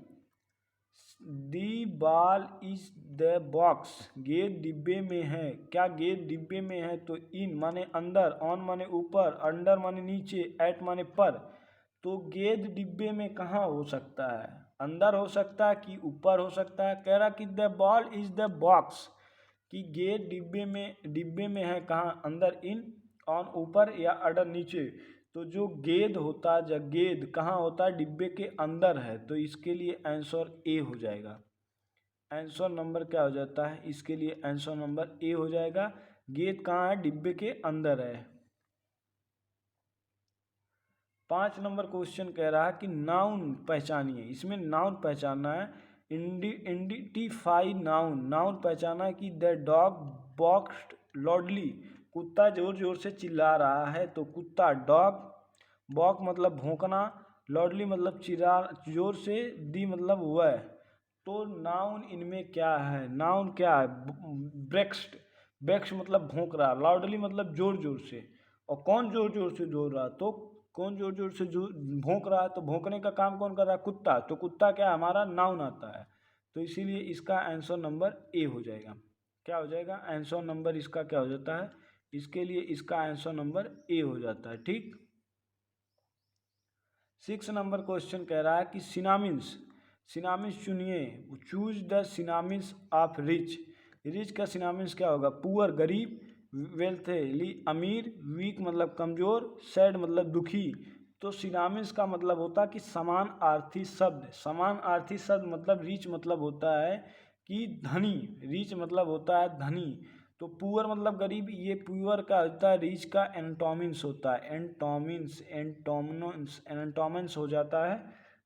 The ball is the box, गेंद डिब्बे में है। क्या गेंद डिब्बे में है? तो इन माने अंदर, ऑन माने ऊपर, अंडर माने नीचे, एट माने पर। तो गेंद डिब्बे में कहाँ हो सकता है? अंदर हो सकता है कि ऊपर हो सकता है? कह रहा कि the ball is the box, कि गेंद डिब्बे में है कहाँ? अंदर, इन, ऑन ऊपर या अंडर नीचे। तो जो गेंद होता है, जब गेंद कहाँ होता है? डिब्बे के अंदर है। तो इसके लिए आंसर ए हो जाएगा। आंसर नंबर क्या हो जाता है? इसके लिए आंसर नंबर ए हो जाएगा। गेंद कहाँ है? डिब्बे के अंदर है। 5 नंबर क्वेश्चन कह रहा है कि नाउन पहचानिए, इसमें नाउन पहचानना है। इंडिटिफाई नाउन, नाउन पहचाना है कि द डॉग बॉक्स्ड लॉडली, कुत्ता जोर जोर से चिल्ला रहा है। तो कुत्ता, डॉग, बॉक मतलब भौंकना, लॉडली मतलब चिल्ला जोर से, दी मतलब वह। तो नाउन इनमें क्या है? नाउन क्या है? ब्रेक्स्ट, ब्रेक्स मतलब भौंक रहा, लाउडली मतलब जोर जोर से। और कौन जोर जोर से जोर रहा? तो कौन जोर जोर से जो भौंक रहा है? तो भौंकने का काम कौन कर रहा है? कुत्ता। तो कुत्ता क्या है? हमारा नाउन आता है। तो इसीलिए इसका आंसर नंबर ए हो जाएगा। क्या हो जाएगा? आंसर नंबर इसका क्या हो जाता है? इसके लिए इसका आंसर नंबर ए हो जाता है। ठीक। 6 नंबर क्वेश्चन कह रहा है कि सिनामिन्स, सिनामिन्स चुनिए, choose the synonyms of rich. Rich का सिनामिन्स क्या होगा? पुअर गरीब, वेल्थली अमीर, वीक मतलब कमजोर, सैड मतलब दुखी। तो सिनामिन्स का मतलब होता है कि समान आर्थी शब्द, समान आर्थी शब्द मतलब रिच मतलब होता है कि धनी, रिच मतलब होता है धनी। तो पुअर मतलब गरीब, ये पुअर का होता है, रिच का एंटोमिन्स होता है, एंटोमिन्स, एंटोमिन्स हो जाता है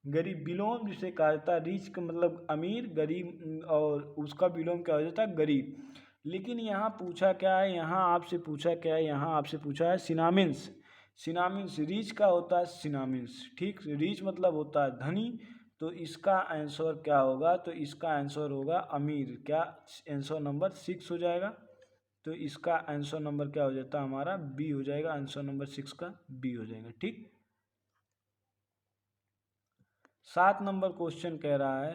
गरीब। विलोम जिसे कहा जाता है, रिच का मतलब अमीर, गरीब, और उसका विलोम क्या हो जाता है? गरीब। लेकिन यहाँ पूछा क्या है? यहाँ आपसे पूछा क्या है? यहाँ आपसे पूछा है सिनामिन्स। सिनामिन्स रिच का होता है सिनामिन्स। ठीक। रिच मतलब होता है धनी। तो इसका आंसर क्या होगा? तो इसका आंसर होगा अमीर। क्या? आंसर नंबर 6 हो जाएगा। तो इसका आंसर नंबर क्या हो जाता है? हमारा बी हो जाएगा। आंसर नंबर 6 का बी हो जाएगा। ठीक। 7 नंबर क्वेश्चन कह रहा है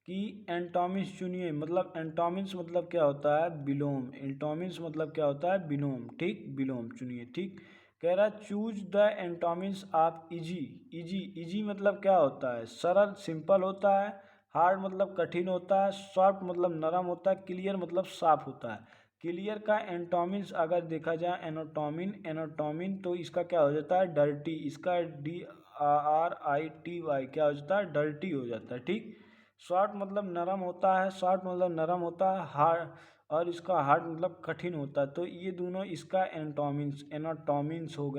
कि एंटोमिन्स चुनिए, मतलब एंटोमिन्स मतलब क्या होता है? विलोम। एंटोमिन्स मतलब क्या होता है? विलोम। ठीक। विलोम चुनिए। ठीक। कह रहा है choose the antonyms of easy. Easy, easy मतलब क्या होता है? सरल, सिंपल होता है। हार्ड मतलब कठिन होता है। सॉफ्ट मतलब नरम होता है। क्लियर मतलब साफ होता है। क्लियर का एंटोमिन्स अगर देखा जाए, एनाटोमिन, एनाटोमिन, तो इसका क्या हो जाता है? डर्टी। इसका DRITY क्या हो जाता है? डर्टी हो जाता है। ठीक। सॉफ्ट मतलब नरम होता है, सॉफ्ट मतलब नरम होता है। हार्ड, और इसका हार्ड मतलब कठिन होता है। तो ये दोनों इसका एनाटोमिन्स हो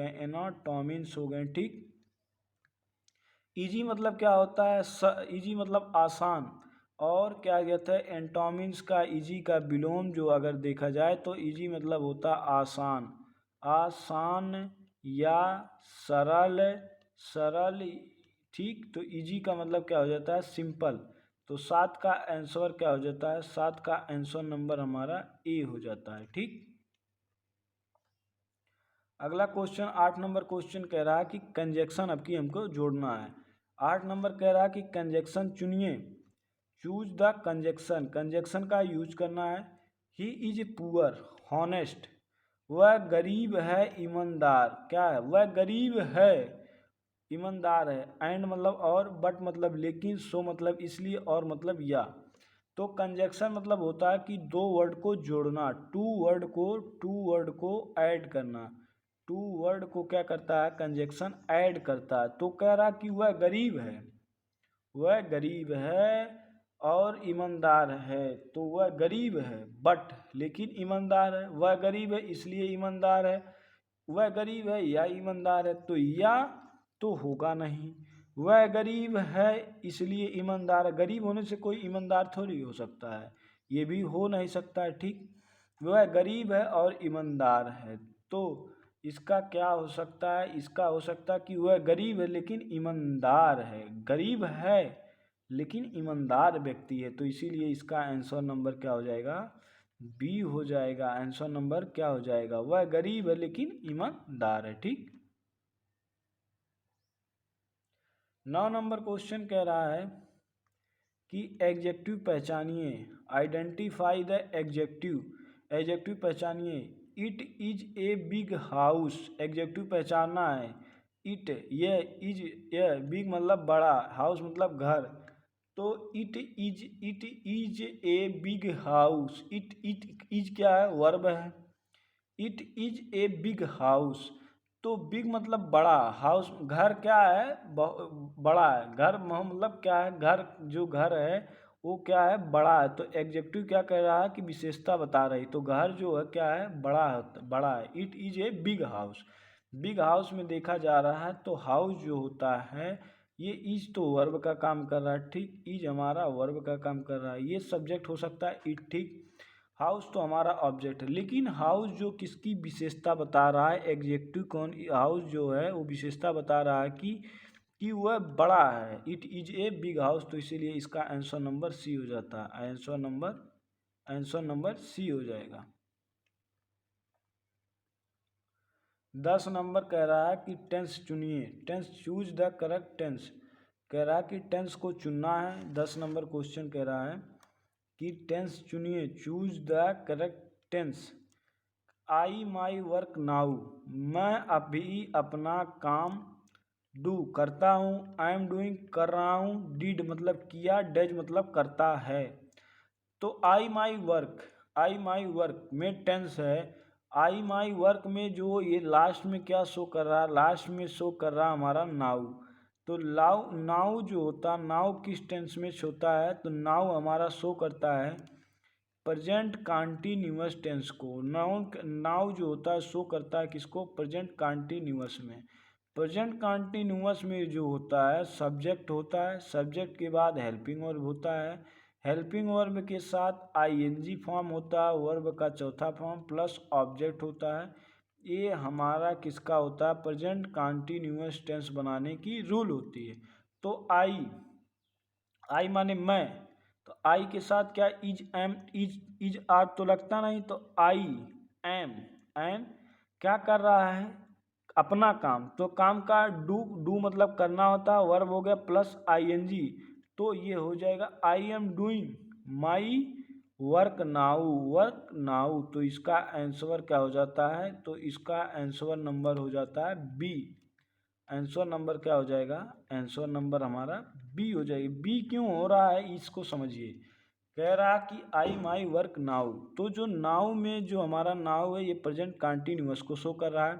गए, ठीक। इजी मतलब क्या होता है, इजी मतलब आसान। और क्या कहते हैं, एंटोमिन्स का इजी का विलोम जो अगर देखा जाए तो इजी मतलब होता है आसान, आसान या सरल, सरल, ठीक। तो इजी का मतलब क्या हो जाता है, सिंपल। तो 7 का आंसर क्या हो जाता है, 7 का आंसर नंबर हमारा ए हो जाता है, ठीक। अगला क्वेश्चन 8 नंबर क्वेश्चन कह रहा है कि कंजक्शन अब की हमको जोड़ना है। 8 नंबर कह रहा है कि कंजक्शन चुनिए, चूज द कंजक्शन, कंजक्शन का यूज करना है। ही इज पुअर, हॉनेस्ट, वह गरीब है, ईमानदार, क्या है, वह गरीब है, ईमानदार है। एंड मतलब और, बट मतलब लेकिन, सो मतलब इसलिए, और मतलब या। तो कंजक्शन मतलब होता है कि दो वर्ड को जोड़ना, टू वर्ड को ऐड करना। टू वर्ड को क्या करता है, कंजक्शन ऐड करता है। तो कह रहा कि वह गरीब है, वह गरीब है और ईमानदार है। तो वह गरीब है बट लेकिन ईमानदार है, वह गरीब है इसलिए ईमानदार है, वह गरीब है या ईमानदार है। तो या तो होगा नहीं, वह गरीब है इसलिए ईमानदार है, गरीब होने से कोई ईमानदार थोड़ी हो सकता है, ये भी हो नहीं सकता है, ठीक। वह गरीब है और ईमानदार है। तो इसका क्या हो सकता है, इसका हो सकता है कि वह गरीब है लेकिन ईमानदार है, गरीब है लेकिन ईमानदार व्यक्ति है। तो इसीलिए इसका आंसर नंबर क्या हो जाएगा, बी हो जाएगा। आंसर नंबर क्या हो जाएगा, वह गरीब है लेकिन ईमानदार है, ठीक। 9 नंबर क्वेश्चन कह रहा है कि एग्जेक्टिव पहचानिए, आइडेंटिफाई द एग्जेक्टिव, एग्जेक्टिव पहचानिए। It is a big house, adjective पहचानना है। इट, ये, इज, ये, बिग मतलब बड़ा, हाउस मतलब घर। तो it is a big house, it is क्या है, वर्ब है। It is a big house, तो बिग मतलब बड़ा, हाउस घर क्या है, बड़ा है। घर मतलब क्या है, घर जो घर है वो क्या है, बड़ा है। तो एग्जेक्टिव क्या कह रहा है कि विशेषता बता रही, तो घर जो है क्या है, बड़ा है, बड़ा है। It is a big house, big house में देखा जा रहा है तो हाउस जो होता है ये इज तो वर्ब का काम कर रहा है, ठीक। इज हमारा वर्ब का काम कर रहा है, ये सब्जेक्ट हो सकता है इट, ठीक। हाउस तो हमारा ऑब्जेक्ट है, लेकिन हाउस जो किसकी विशेषता बता रहा है, एग्जेक्टिव कौन, हाउस जो है वो विशेषता बता रहा है कि वह बड़ा है। It is a big house, तो इसीलिए इसका आंसर नंबर सी हो जाता है। आंसर नंबर सी हो जाएगा। 10 नंबर कह रहा है कि टेंस चुनिए, tense choose the correct tense, कह रहा है कि टेंस को चुनना है। 10 नंबर क्वेश्चन कह रहा है कि टेंस चुनिए, choose the correct tense. I my work now, मैं अभी अपना काम डू करता हूँ, आई एम डूइंग कर रहा हूँ, डिड मतलब किया, डज मतलब करता है। तो आई माई वर्क में टेंस है। आई माई वर्क में जो ये लास्ट में क्या शो कर रहा है, लास्ट में शो कर रहा है हमारा नाउ। तो नाउ जो होता है, नाउ किस टेंस में होता है, तो नाउ हमारा शो करता है प्रेजेंट कॉन्टिन्यूअस टेंस को। नाउ जो होता है शो करता है किसको, प्रेजेंट कॉन्टिन्यूअस में। प्रेजेंट कॉन्टिन्यूअस में जो होता है सब्जेक्ट होता है, सब्जेक्ट के बाद हेल्पिंग वर्ब होता है, हेल्पिंग वर्ब के साथ आईएनजी फॉर्म होता है, वर्ब का चौथा फॉर्म प्लस ऑब्जेक्ट होता है। ये हमारा किसका होता है, प्रेजेंट कॉन्टिन्यूअस टेंस बनाने की रूल होती है। तो आई माने मैं, तो आई के साथ क्या, इज एम, इज आर तो लगता नहीं, तो आई एम, एम क्या कर रहा है, अपना काम। तो काम का डू मतलब करना होता है, वर्ब हो गया प्लस आईएनजी, तो ये हो जाएगा I am doing my work now, work now. तो इसका आंसर क्या हो जाता है, तो इसका आंसर नंबर हो जाता है बी। आंसर नंबर क्या हो जाएगा, आंसर नंबर हमारा बी हो जाएगी। बी क्यों हो रहा है इसको समझिए। कह रहा कि आई माई वर्क नाउ, तो जो नाउ में जो हमारा नाउ है ये प्रेजेंट कॉन्टिन्यूअस को शो कर रहा है।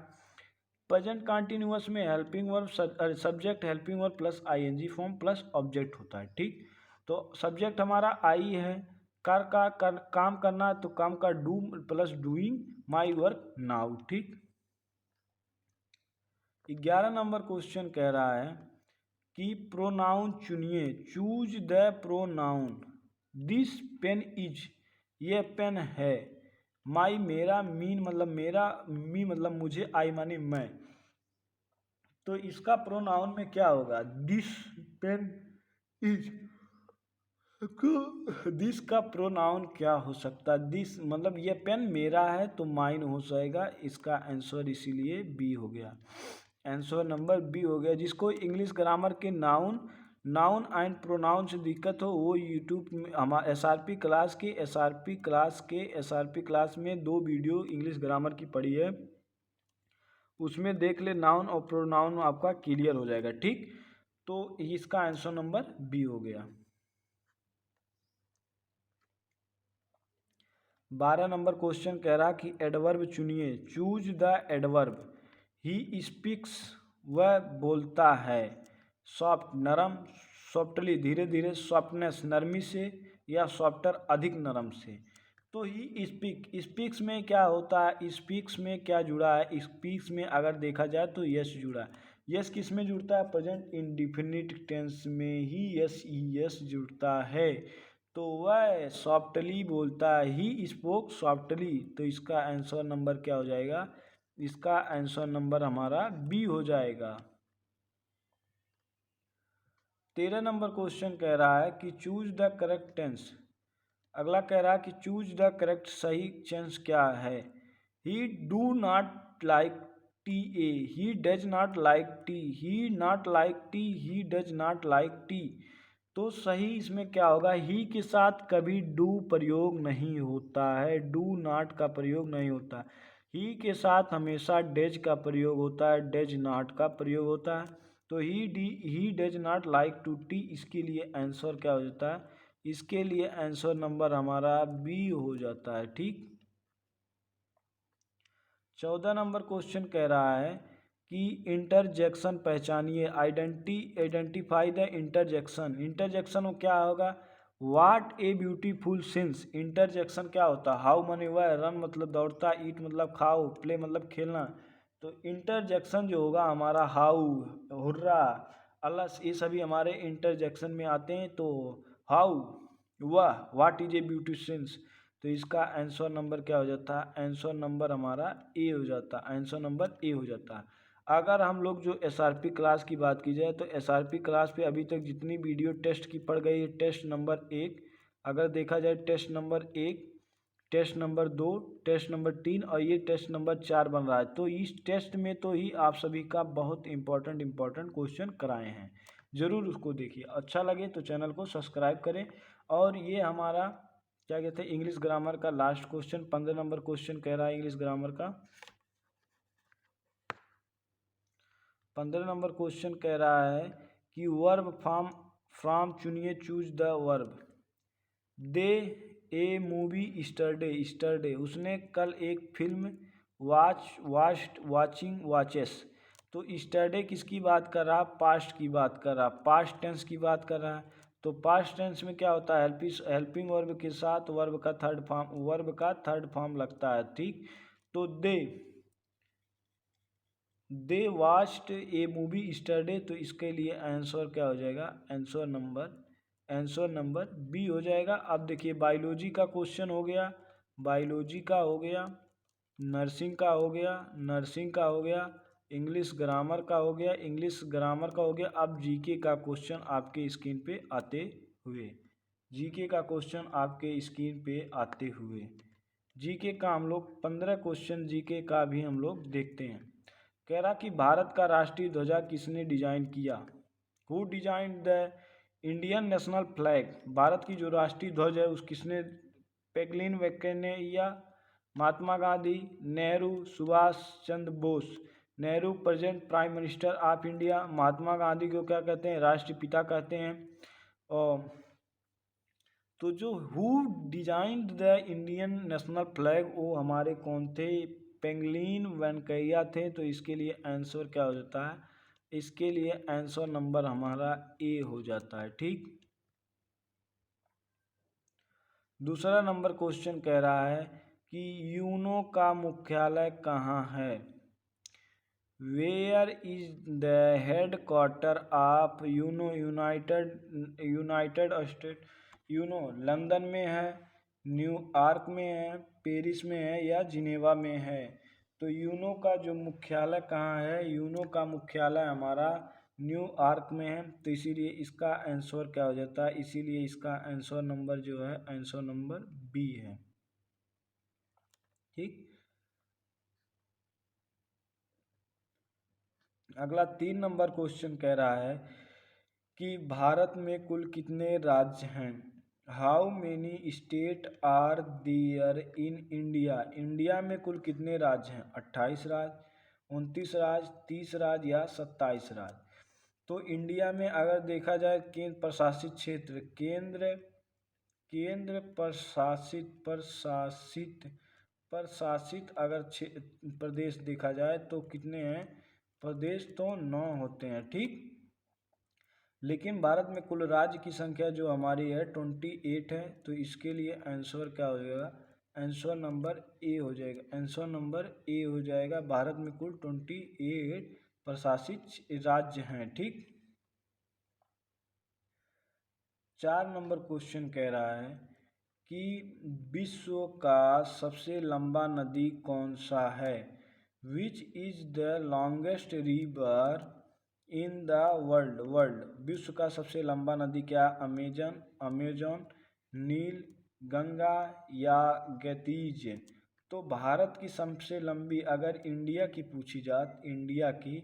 प्रेजेंट कॉन्टिन्यूअस में helping verb, subject helping verb plus ING form plus object होता है, ठीक। तो सब्जेक्ट हमारा आई है, काम करना है तो काम का do plus doing my work now. ठीक। 11 नंबर क्वेश्चन कह रहा है कि प्रोनाउन चुनिए, choose the pronoun. This pen is, ये पेन है। माई मेरा, मीन मतलब मेरा, मी मतलब मुझे, आई माने मैं। तो इसका प्रोनाउन में क्या होगा? दिस पेन इज, दिस का प्रोनाउन क्या हो सकता है? दिस मतलब ये पेन मेरा है तो माइन हो जाएगा। इसका आंसर इसीलिए बी हो गया। आंसर नंबर बी हो गया। जिसको इंग्लिश ग्रामर के नाउन एंड प्रोनाउन से दिक्कत हो वो यूट्यूब में हमारे एसआरपी क्लास में 2 वीडियो इंग्लिश ग्रामर की पड़ी है, उसमें देख ले। नाउन और प्रोनाउन आपका क्लियर हो जाएगा। ठीक। तो इसका आंसर नंबर बी हो गया। 12 नंबर क्वेश्चन कह रहा कि एडवर्ब चुनिए, choose the adverb. He speaks, वह बोलता है। सॉफ्ट नरम, सॉफ्टली धीरे धीरे, सॉफ्टनेस नरमी से, या सॉफ्टर अधिक नरम से। तो ही स्पीक्स में क्या होता है? स्पीक्स में क्या जुड़ा है? स्पीक्स में अगर देखा जाए तो यस जुड़ा है। यस किस में जुड़ता है? प्रेजेंट इंडिफिनिट टेंस में ही यस जुड़ता है। तो वह सॉफ्टली बोलता है। He spoke softly. तो इसका आंसर नंबर क्या हो जाएगा? इसका आंसर नंबर हमारा बी हो जाएगा। 13 नंबर क्वेश्चन कह रहा है कि चूज द करेक्ट टेंस। अगला कह रहा है कि चूज द करेक्ट, सही टेंस क्या है? ही do not like T A, he does not like T, he not like T, he does not like T. तो सही इसमें क्या होगा? ही के साथ कभी डू प्रयोग नहीं होता है, डू नॉट का प्रयोग नहीं होता। ही के साथ हमेशा डज का प्रयोग होता है, डज नॉट का प्रयोग होता है। तो he does not like to tea, इसके लिए आंसर क्या हो जाता है? इसके लिए आंसर नंबर हमारा बी हो जाता है। ठीक। 14 नंबर क्वेश्चन कह रहा है कि इंटरजेक्शन पहचानिए, आइडेंटिफाई द इंटरजेक्शन। इंटरजेक्शन में क्या होगा? What a beautiful scenes. Interjection क्या होता है? हाउ माने वह, रन मतलब दौड़ता, ईट मतलब खाओ, प्ले मतलब खेलना। तो इंटरजेक्शन जो होगा हमारा हाउ, हुर्रा, अल्लाह, ये सभी हमारे इंटरजेक्शन में आते हैं। तो हाउ, वह, what is a beauty scenes. तो इसका आंसर नंबर क्या हो जाता है? आंसर नंबर हमारा ए हो जाता है। आंसर नंबर ए हो जाता है। अगर हम लोग जो एसआरपी क्लास की बात की जाए तो एसआरपी क्लास पे अभी तक जितनी वीडियो टेस्ट की पड़ गई है, टेस्ट नंबर 1, अगर देखा जाए test number 1, test number 2, test number 3 और ये टेस्ट नंबर 4 बन रहा है। तो इस टेस्ट में तो ही आप सभी का बहुत इंपॉर्टेंट क्वेश्चन कराए हैं। ज़रूर उसको देखिए। अच्छा लगे तो चैनल को सब्सक्राइब करें। और ये हमारा क्या कहते हैं, इंग्लिश ग्रामर का लास्ट क्वेश्चन 15 नंबर क्वेश्चन कह रहा है इंग्लिश ग्रामर का। 15 नंबर क्वेश्चन कह रहा है कि वर्ब फ्रॉम चुनिए, choose the verb. They a movie yesterday, उसने कल एक फिल्म वाचेस। तो स्टरडे किसकी बात कर रहा? पास्ट की बात कर रहा, पास्ट टेंस की बात कर रहा है। तो पास्ट टेंस में क्या होता है? हेल्पिंग वर्ब के साथ वर्ब का थर्ड फॉर्म लगता है। ठीक। तो दे वाच्ड ए मूवी स्टरडे। तो इसके लिए आंसर क्या हो जाएगा? आंसर नंबर बी हो जाएगा। अब देखिए बायोलॉजी का क्वेश्चन हो गया, बायोलॉजी का हो गया, नर्सिंग का हो गया, इंग्लिश ग्रामर का हो गया, अब जीके का क्वेश्चन आपके स्क्रीन पे आते हुए, जीके का हम लोग 15 क्वेश्चन जीके का भी हम लोग देखते हैं। कह रहा कि भारत का राष्ट्रीय ध्वजा किसने डिजाइन किया? Who design the Indian national flag. Bharat की जो राष्ट्रीय ध्वज है उस किसने? पैगलिन वैकेनिया, Mahatma Gandhi, Nehru, Subhash Chandra Bose. Nehru present prime minister of India, Mahatma Gandhi को क्या कहते हैं? राष्ट्रपिता कहते हैं। और तो जो who designed the Indian national flag वो हमारे कौन थे? पैगलिन वेंकैया थे। तो इसके लिए आंसर क्या हो जाता है? इसके लिए आंसर नंबर हमारा ए हो जाता है। ठीक। दूसरा नंबर क्वेश्चन कह रहा है कि यूनो का मुख्यालय कहाँ है। Where is the headquarter of UNO United State. UNO London में है, न्यूयॉर्क में है, पेरिस में है या जिनेवा में है। तो यूनो का जो मुख्यालय कहाँ है, यूनो का मुख्यालय हमारा न्यूयॉर्क में है। तो इसीलिए इसका आंसर क्या हो जाता है, इसीलिए इसका आंसर नंबर जो है आंसर नंबर बी है। ठीक। अगला 3 नंबर क्वेश्चन कह रहा है कि भारत में कुल कितने राज्य हैं। How many state are there in India. India में कुल कितने राज्य हैं। 28 राज्य, 29 राज्य, 30 राज्य या 27 राज्य। तो इंडिया में अगर देखा जाए केंद्र प्रशासित क्षेत्र, केंद्र प्रशासित अगर प्रदेश देखा जाए तो कितने हैं। प्रदेश तो 9 होते हैं। ठीक। लेकिन भारत में कुल राज्य की संख्या जो हमारी है 28 है। तो इसके लिए आंसर क्या हो जाएगा, आंसर नंबर ए हो जाएगा। आंसर नंबर ए हो जाएगा। भारत में कुल 28 प्रशासित राज्य हैं। ठीक। 4 नंबर क्वेश्चन कह रहा है कि विश्व का सबसे लंबा नदी कौन सा है। Which is the longest river in the world. विश्व का सबसे लंबा नदी क्या, अमेजन, नील, गंगा या गैतीज। तो भारत की सबसे लंबी अगर इंडिया की पूछी जात, इंडिया की,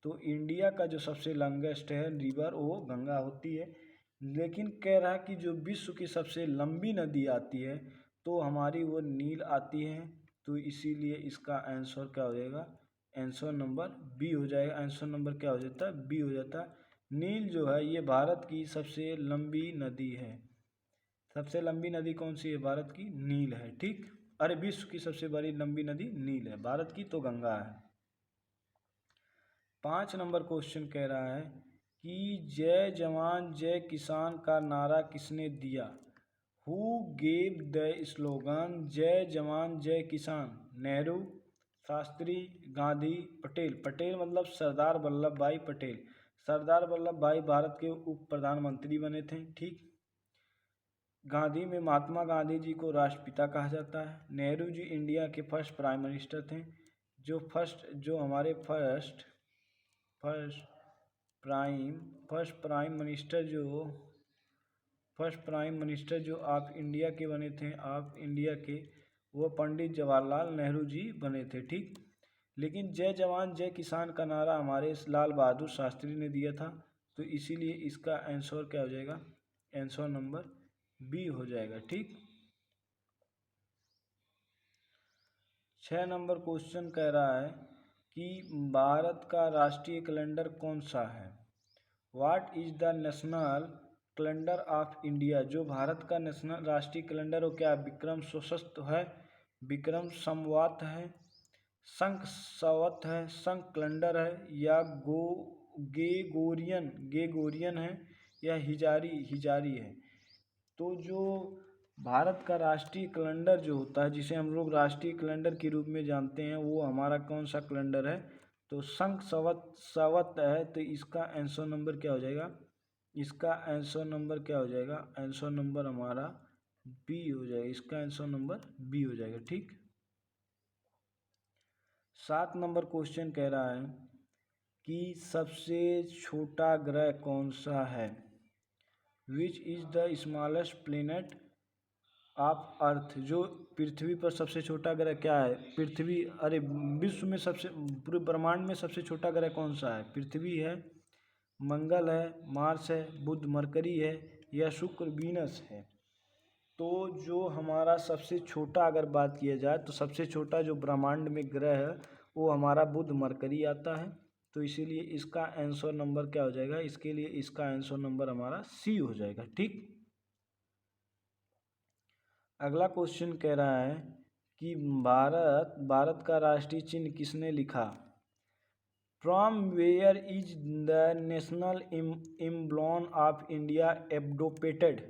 तो इंडिया का जो सबसे लॉन्गेस्ट है रिवर वो गंगा होती है। लेकिन कह रहा है कि जो विश्व की सबसे लंबी नदी आती है तो हमारी वो नील आती है। तो इसीलिए इसका आंसर क्या हो जाएगा, आंसर नंबर बी हो जाएगा। आंसर नंबर क्या हो जाता है, बी हो जाता है। नील जो है ये भारत की सबसे लंबी नदी है। सबसे लंबी नदी कौन सी है, भारत की नील है। ठीक। अरे विश्व की सबसे बड़ी लंबी नदी नील है, भारत की तो गंगा है। 5 नंबर क्वेश्चन कह रहा है कि जय जवान जय किसान का नारा किसने दिया। हु गेव द स्लोगन जय जवान जय किसान। नेहरू, शास्त्री, गांधी, पटेल। पटेल मतलब सरदार वल्लभ भाई पटेल। सरदार वल्लभ भाई भारत के उप प्रधानमंत्री बने थे। ठीक। गांधी में महात्मा गांधी जी को राष्ट्रपिता कहा जाता है। नेहरू जी इंडिया के फर्स्ट प्राइम मिनिस्टर थे। जो हमारे फर्स्ट प्राइम मिनिस्टर जो आप इंडिया के बने थे, आप इंडिया के, वो पंडित जवाहरलाल नेहरू जी बने थे। ठीक। लेकिन जय जवान जय किसान का नारा हमारे लाल बहादुर शास्त्री ने दिया था। तो इसीलिए इसका आंसर क्या हो जाएगा, आंसर नंबर बी हो जाएगा। ठीक। 6 नंबर क्वेश्चन कह रहा है कि भारत का राष्ट्रीय कैलेंडर कौन सा है। What is the national calendar of India. जो भारत का नेशनल राष्ट्रीय कैलेंडर हो क्या, विक्रम संवत है, विक्रम संवत है, शंख संवत है, शंख कैलेंडर है या गेगोरियन है या हिजारी है। तो जो भारत का राष्ट्रीय कैलेंडर जो होता है, जिसे हम लोग राष्ट्रीय कैलेंडर के रूप में जानते हैं, वो हमारा कौन सा कैलेंडर है, तो शंख संवत है। तो इसका आंसर नंबर क्या हो जाएगा, इसका आंसर नंबर क्या हो जाएगा, आंसर नंबर हमारा बी हो जाएगा। इसका आंसर नंबर बी हो जाएगा। ठीक। 7 नंबर क्वेश्चन कह रहा है कि सबसे छोटा ग्रह कौन सा है। Which is the smallest planet of earth. जो पृथ्वी पर सबसे छोटा ग्रह क्या है, पृथ्वी। अरे विश्व में सबसे, पूरे ब्रह्मांड में सबसे छोटा ग्रह कौन सा है, पृथ्वी है, मंगल है, मार्स है, बुध मरकरी है या शुक्र वीनस है। तो जो हमारा सबसे छोटा अगर बात किया जाए तो सबसे छोटा जो ब्रह्मांड में ग्रह है वो हमारा बुध मरकरी आता है। तो इसीलिए इसका आंसर नंबर क्या हो जाएगा, इसके लिए इसका आंसर नंबर हमारा सी हो जाएगा। ठीक। अगला क्वेश्चन कह रहा है कि भारत का राष्ट्रीय चिन्ह किसने लिखा। From where is the national emblem of India adopted.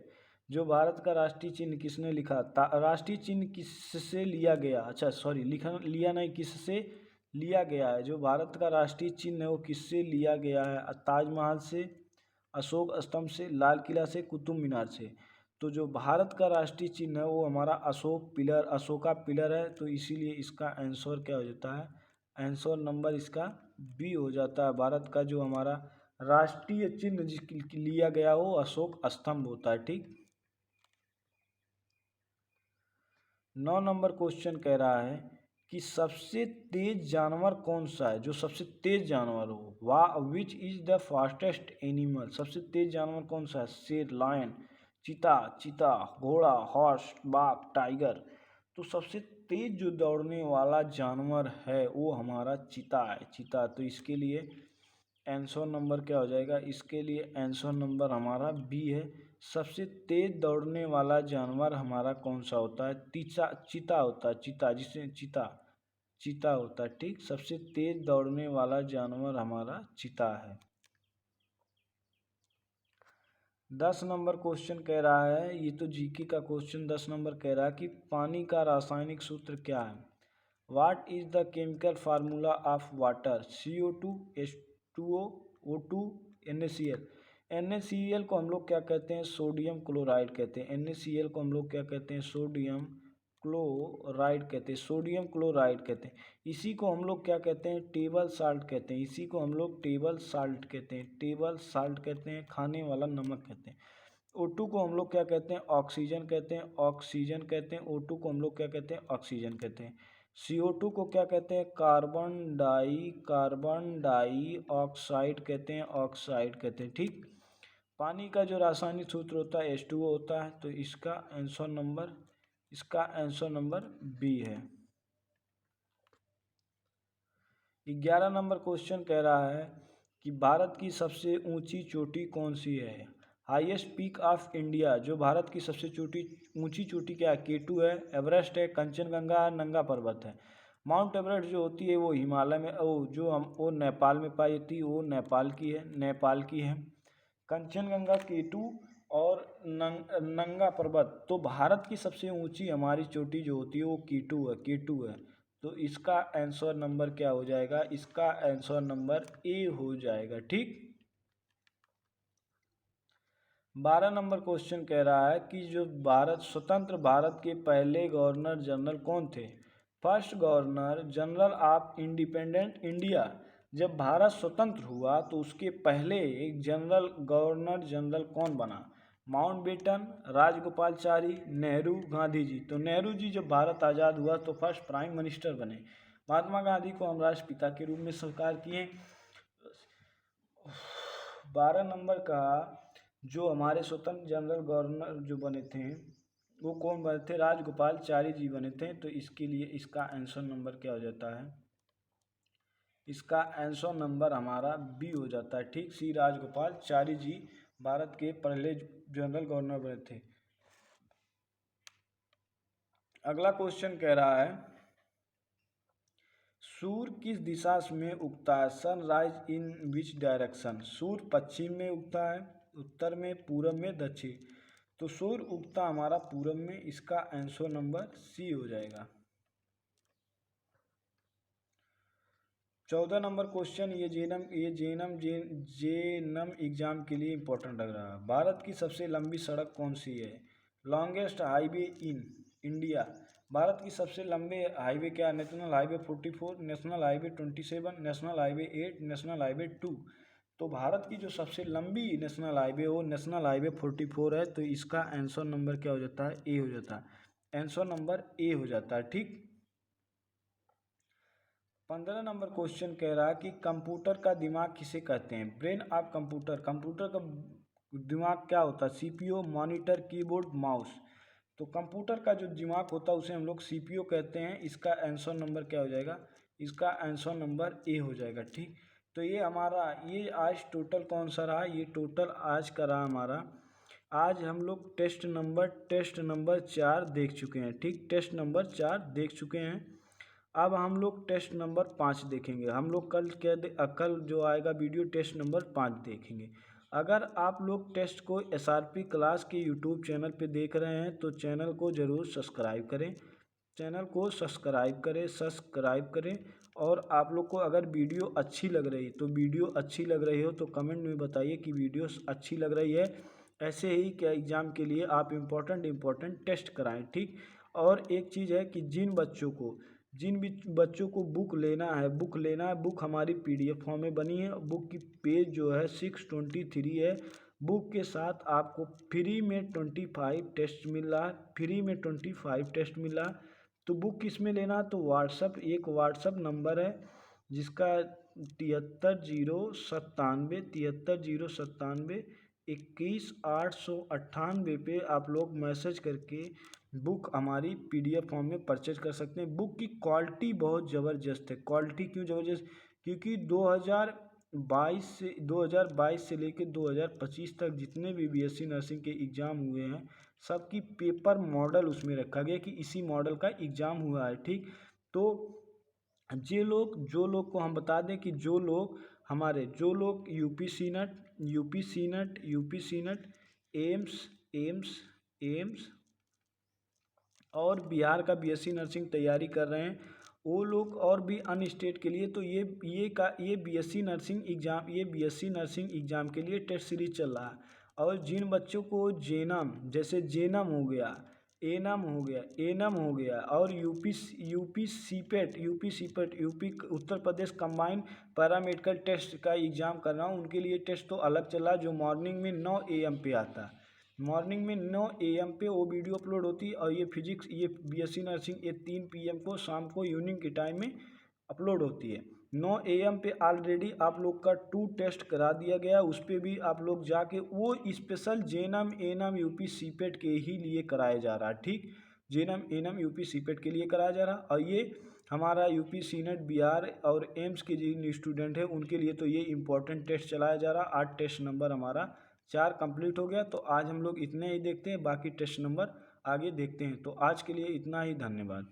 जो भारत का राष्ट्रीय चिन्ह किसने लिखा? राष्ट्रीय चिन्ह किससे लिया गया? अच्छा सॉरी, लिया नहीं, किससे लिया गया है? जो भारत का राष्ट्रीय चिन्ह है वो किससे लिया गया है? ताजमहल से, अशोक स्तंभ से, लाल किला से, कुतुब मीनार से। तो जो भारत का राष्ट्रीय चिन्ह है वो हमारा अशोका पिलर है, तो इसीलिए इसका आंसर क्या हो जाता है? आंसर नंबर इसका बी हो जाता है। भारत का जो हमारा राष्ट्रीय चिन्ह लिया गया वो अशोक स्तंभ होता है। ठीक, 9 नंबर क्वेश्चन कह रहा है कि सबसे तेज जानवर कौन सा है? जो सबसे तेज जानवर हो, which is the fastest animal? सबसे तेज जानवर कौन सा है? शेर, लायन, चीता, घोड़ा, हॉर्स, बाघ, टाइगर। तो सबसे तेज जो दौड़ने वाला जानवर है वो हमारा चीता है, चीता। तो इसके लिए आंसर नंबर क्या हो जाएगा? इसके लिए आंसर नंबर हमारा बी है। सबसे तेज दौड़ने वाला जानवर हमारा कौन सा होता है? चीता होता है, चीता, जिसे चीता होता है। ठीक, सबसे तेज दौड़ने वाला जानवर हमारा चीता है। 10 नंबर क्वेश्चन कह रहा है, ये तो जीके का क्वेश्चन, 10 नंबर कह रहा है कि पानी का रासायनिक सूत्र क्या है? What is the chemical formula of water? CO2, H2O, O2, NaCl। NaCl को हम लोग क्या कहते हैं? सोडियम क्लोराइड कहते हैं। NaCl को हम लोग क्या कहते हैं? सोडियम क्लोराइड कहते हैं, सोडियम क्लोराइड कहते हैं। इसी को हम लोग क्या कहते हैं? टेबल साल्ट कहते हैं। इसी को हम लोग टेबल साल्ट कहते हैं, टेबल साल्ट कहते हैं, खाने वाला नमक कहते हैं। O2 को हम लोग क्या कहते हैं? ऑक्सीजन कहते हैं, ऑक्सीजन कहते हैं। O2 को हम लोग क्या कहते हैं? ऑक्सीजन कहते हैं। CO2 को क्या कहते हैं? कार्बन डाई ऑक्साइड कहते हैं, ऑक्साइड कहते हैं। ठीक, पानी का जो रासायनिक सूत्र होता है H2O होता है, तो इसका आंसर नंबर बी है। 11 नंबर क्वेश्चन कह रहा है कि भारत की सबसे ऊंची चोटी कौन सी है? हाईएस्ट पीक ऑफ इंडिया, जो भारत की सबसे ऊंची चोटी क्या है? K2 है, एवरेस्ट है, कंचनजंगा है, नंगा पर्वत है। माउंट एवरेस्ट जो होती है वो हिमालय में, वो नेपाल में पाई जाती है, वो नेपाल की है। कंचनजंगा K2 और नंगा पर्वत, तो भारत की सबसे ऊंची हमारी चोटी जो होती है वो K2 है। तो इसका आंसर नंबर क्या हो जाएगा? इसका आंसर नंबर ए हो जाएगा। ठीक, 12 नंबर क्वेश्चन कह रहा है कि जो स्वतंत्र भारत के पहले गवर्नर जनरल कौन थे? First governor general of independent India, जब भारत स्वतंत्र हुआ तो उसके पहले एक गवर्नर जनरल कौन बना? माउंटबेटन, राजगोपालचारी, नेहरू, गांधी जी। तो नेहरू जी जब भारत आज़ाद हुआ तो फर्स्ट प्राइम मिनिस्टर बने। महात्मा गांधी को हम राष्ट्रपिता के रूप में स्वीकार किए। 12 नंबर का जो हमारे स्वतंत्र जनरल गवर्नर जो बने थे वो कौन बने थे? राजगोपालचारी जी बने थे। तो इसके लिए इसका आंसर नंबर क्या हो जाता है? इसका आंसर नंबर हमारा बी हो जाता है। ठीक, सी राजगोपालचारी जी भारत के पहले जनरल गवर्नर बने थे। अगला क्वेश्चन कह रहा है सूर्य किस दिशा में उगता है? Sunrise in which direction? सूर्य पश्चिम में उगता है, उत्तर में, पूरब में, दक्षिण। तो सूर्य उगता हमारा पूरब में, इसका आंसर नंबर सी हो जाएगा। 14 नंबर क्वेश्चन, ये जेनम एग्जाम के लिए इंपॉर्टेंट लग रहा है। भारत की सबसे लंबी सड़क कौन सी है? Longest highway in India, Bharat की सबसे लंबे हाईवे क्या है? National highway 44, national highway 27, national highway 8, national highway 2। तो भारत की जो सबसे लंबी नेशनल हाईवे वो नेशनल हाईवे 44 है। तो इसका आंसर नंबर क्या हो जाता है? ए हो जाता है। आंसर नंबर ए हो जाता है। ठीक, 15 नंबर क्वेश्चन कह रहा है कि कंप्यूटर का दिमाग किसे कहते हैं? ब्रेन ऑफ कंप्यूटर, कंप्यूटर का दिमाग क्या होता है? CPU, monitor, keyboard, mouse. तो कंप्यूटर का जो दिमाग होता है उसे हम लोग CPU कहते हैं। इसका आंसर नंबर क्या हो जाएगा? इसका आंसर नंबर ए हो जाएगा। ठीक, तो ये आज टोटल कौन सा रहा? ये टोटल आज का रहा हमारा। आज हम लोग टेस्ट नंबर 4 देख चुके हैं। ठीक, टेस्ट नंबर 4 देख चुके हैं। अब हम लोग टेस्ट नंबर 5 देखेंगे। हम लोग कल जो आएगा वीडियो टेस्ट नंबर 5 देखेंगे। अगर आप लोग टेस्ट को SRP क्लास के यूट्यूब चैनल पे देख रहे हैं तो चैनल को ज़रूर सब्सक्राइब करें, सब्सक्राइब करें। और आप लोग को अगर वीडियो अच्छी लग रही हो तो कमेंट में बताइए कि वीडियो अच्छी लग रही है। ऐसे ही क्या एग्ज़ाम के लिए आप इम्पोर्टेंट टेस्ट कराएं, ठीक। और एक चीज़ है कि जिन भी बच्चों को बुक लेना है, बुक हमारी PDF फॉर्म में बनी है। बुक की पेज जो है 623 है। बुक के साथ आपको फ्री में 25 टेस्ट मिल रहा है। तो बुक किस में लेना, तो एक व्हाट्सअप नंबर है जिसका 73 097 21898 पे आप लोग मैसेज करके बुक हमारी PDF फॉर्म में परचेज कर सकते हैं। बुक की क्वालिटी बहुत ज़बरदस्त है। क्वालिटी क्यों ज़बरदस्त, क्योंकि 2022 से लेकर 2025 तक जितने भी BSc नर्सिंग के एग्ज़ाम हुए हैं सबकी पेपर मॉडल उसमें रखा गया कि इसी मॉडल का एग्ज़ाम हुआ है, ठीक। तो जो लोग को हम बता दें कि जो लोग यूपी सीनेट एम्स और बिहार का BSc नर्सिंग तैयारी कर रहे हैं वो लोग, और भी अन्य स्टेट के लिए, तो ये BSc नर्सिंग एग्ज़ाम के लिए टेस्ट सीरीज चल रहा है। और जिन बच्चों को जैसे जेनम हो गया, एनम हो गया और UP CIPET Uttar Pradesh combined paramedical test का एग्ज़ाम करना, उनके लिए टेस्ट तो अलग चल रहा है जो मॉर्निंग में 9 AM पे आता है। मॉर्निंग में 9 AM पे वो वीडियो अपलोड होती है। और ये BSc नर्सिंग ये 3 PM को शाम को इवनिंग के टाइम में अपलोड होती है। 9 AM पे ऑलरेडी आप लोग का 2 टेस्ट करा दिया गया, उस पर भी आप लोग जाके वो स्पेशल जेनम एनम यूपी सीपेट के ही लिए कराया जा रहा है, ठीक। जेनम एनम यूपी सीपेट के लिए कराया जा रहा है। और ये हमारा यूपी सीनेट बिहार और एम्स के जिन स्टूडेंट हैं उनके लिए तो ये इम्पोर्टेंट टेस्ट चलाया जा रहा है। 8 टेस्ट नंबर हमारा 4 कंप्लीट हो गया। तो आज हम लोग इतने ही देखते हैं, बाकी टेस्ट नंबर आगे देखते हैं। तो आज के लिए इतना ही, धन्यवाद।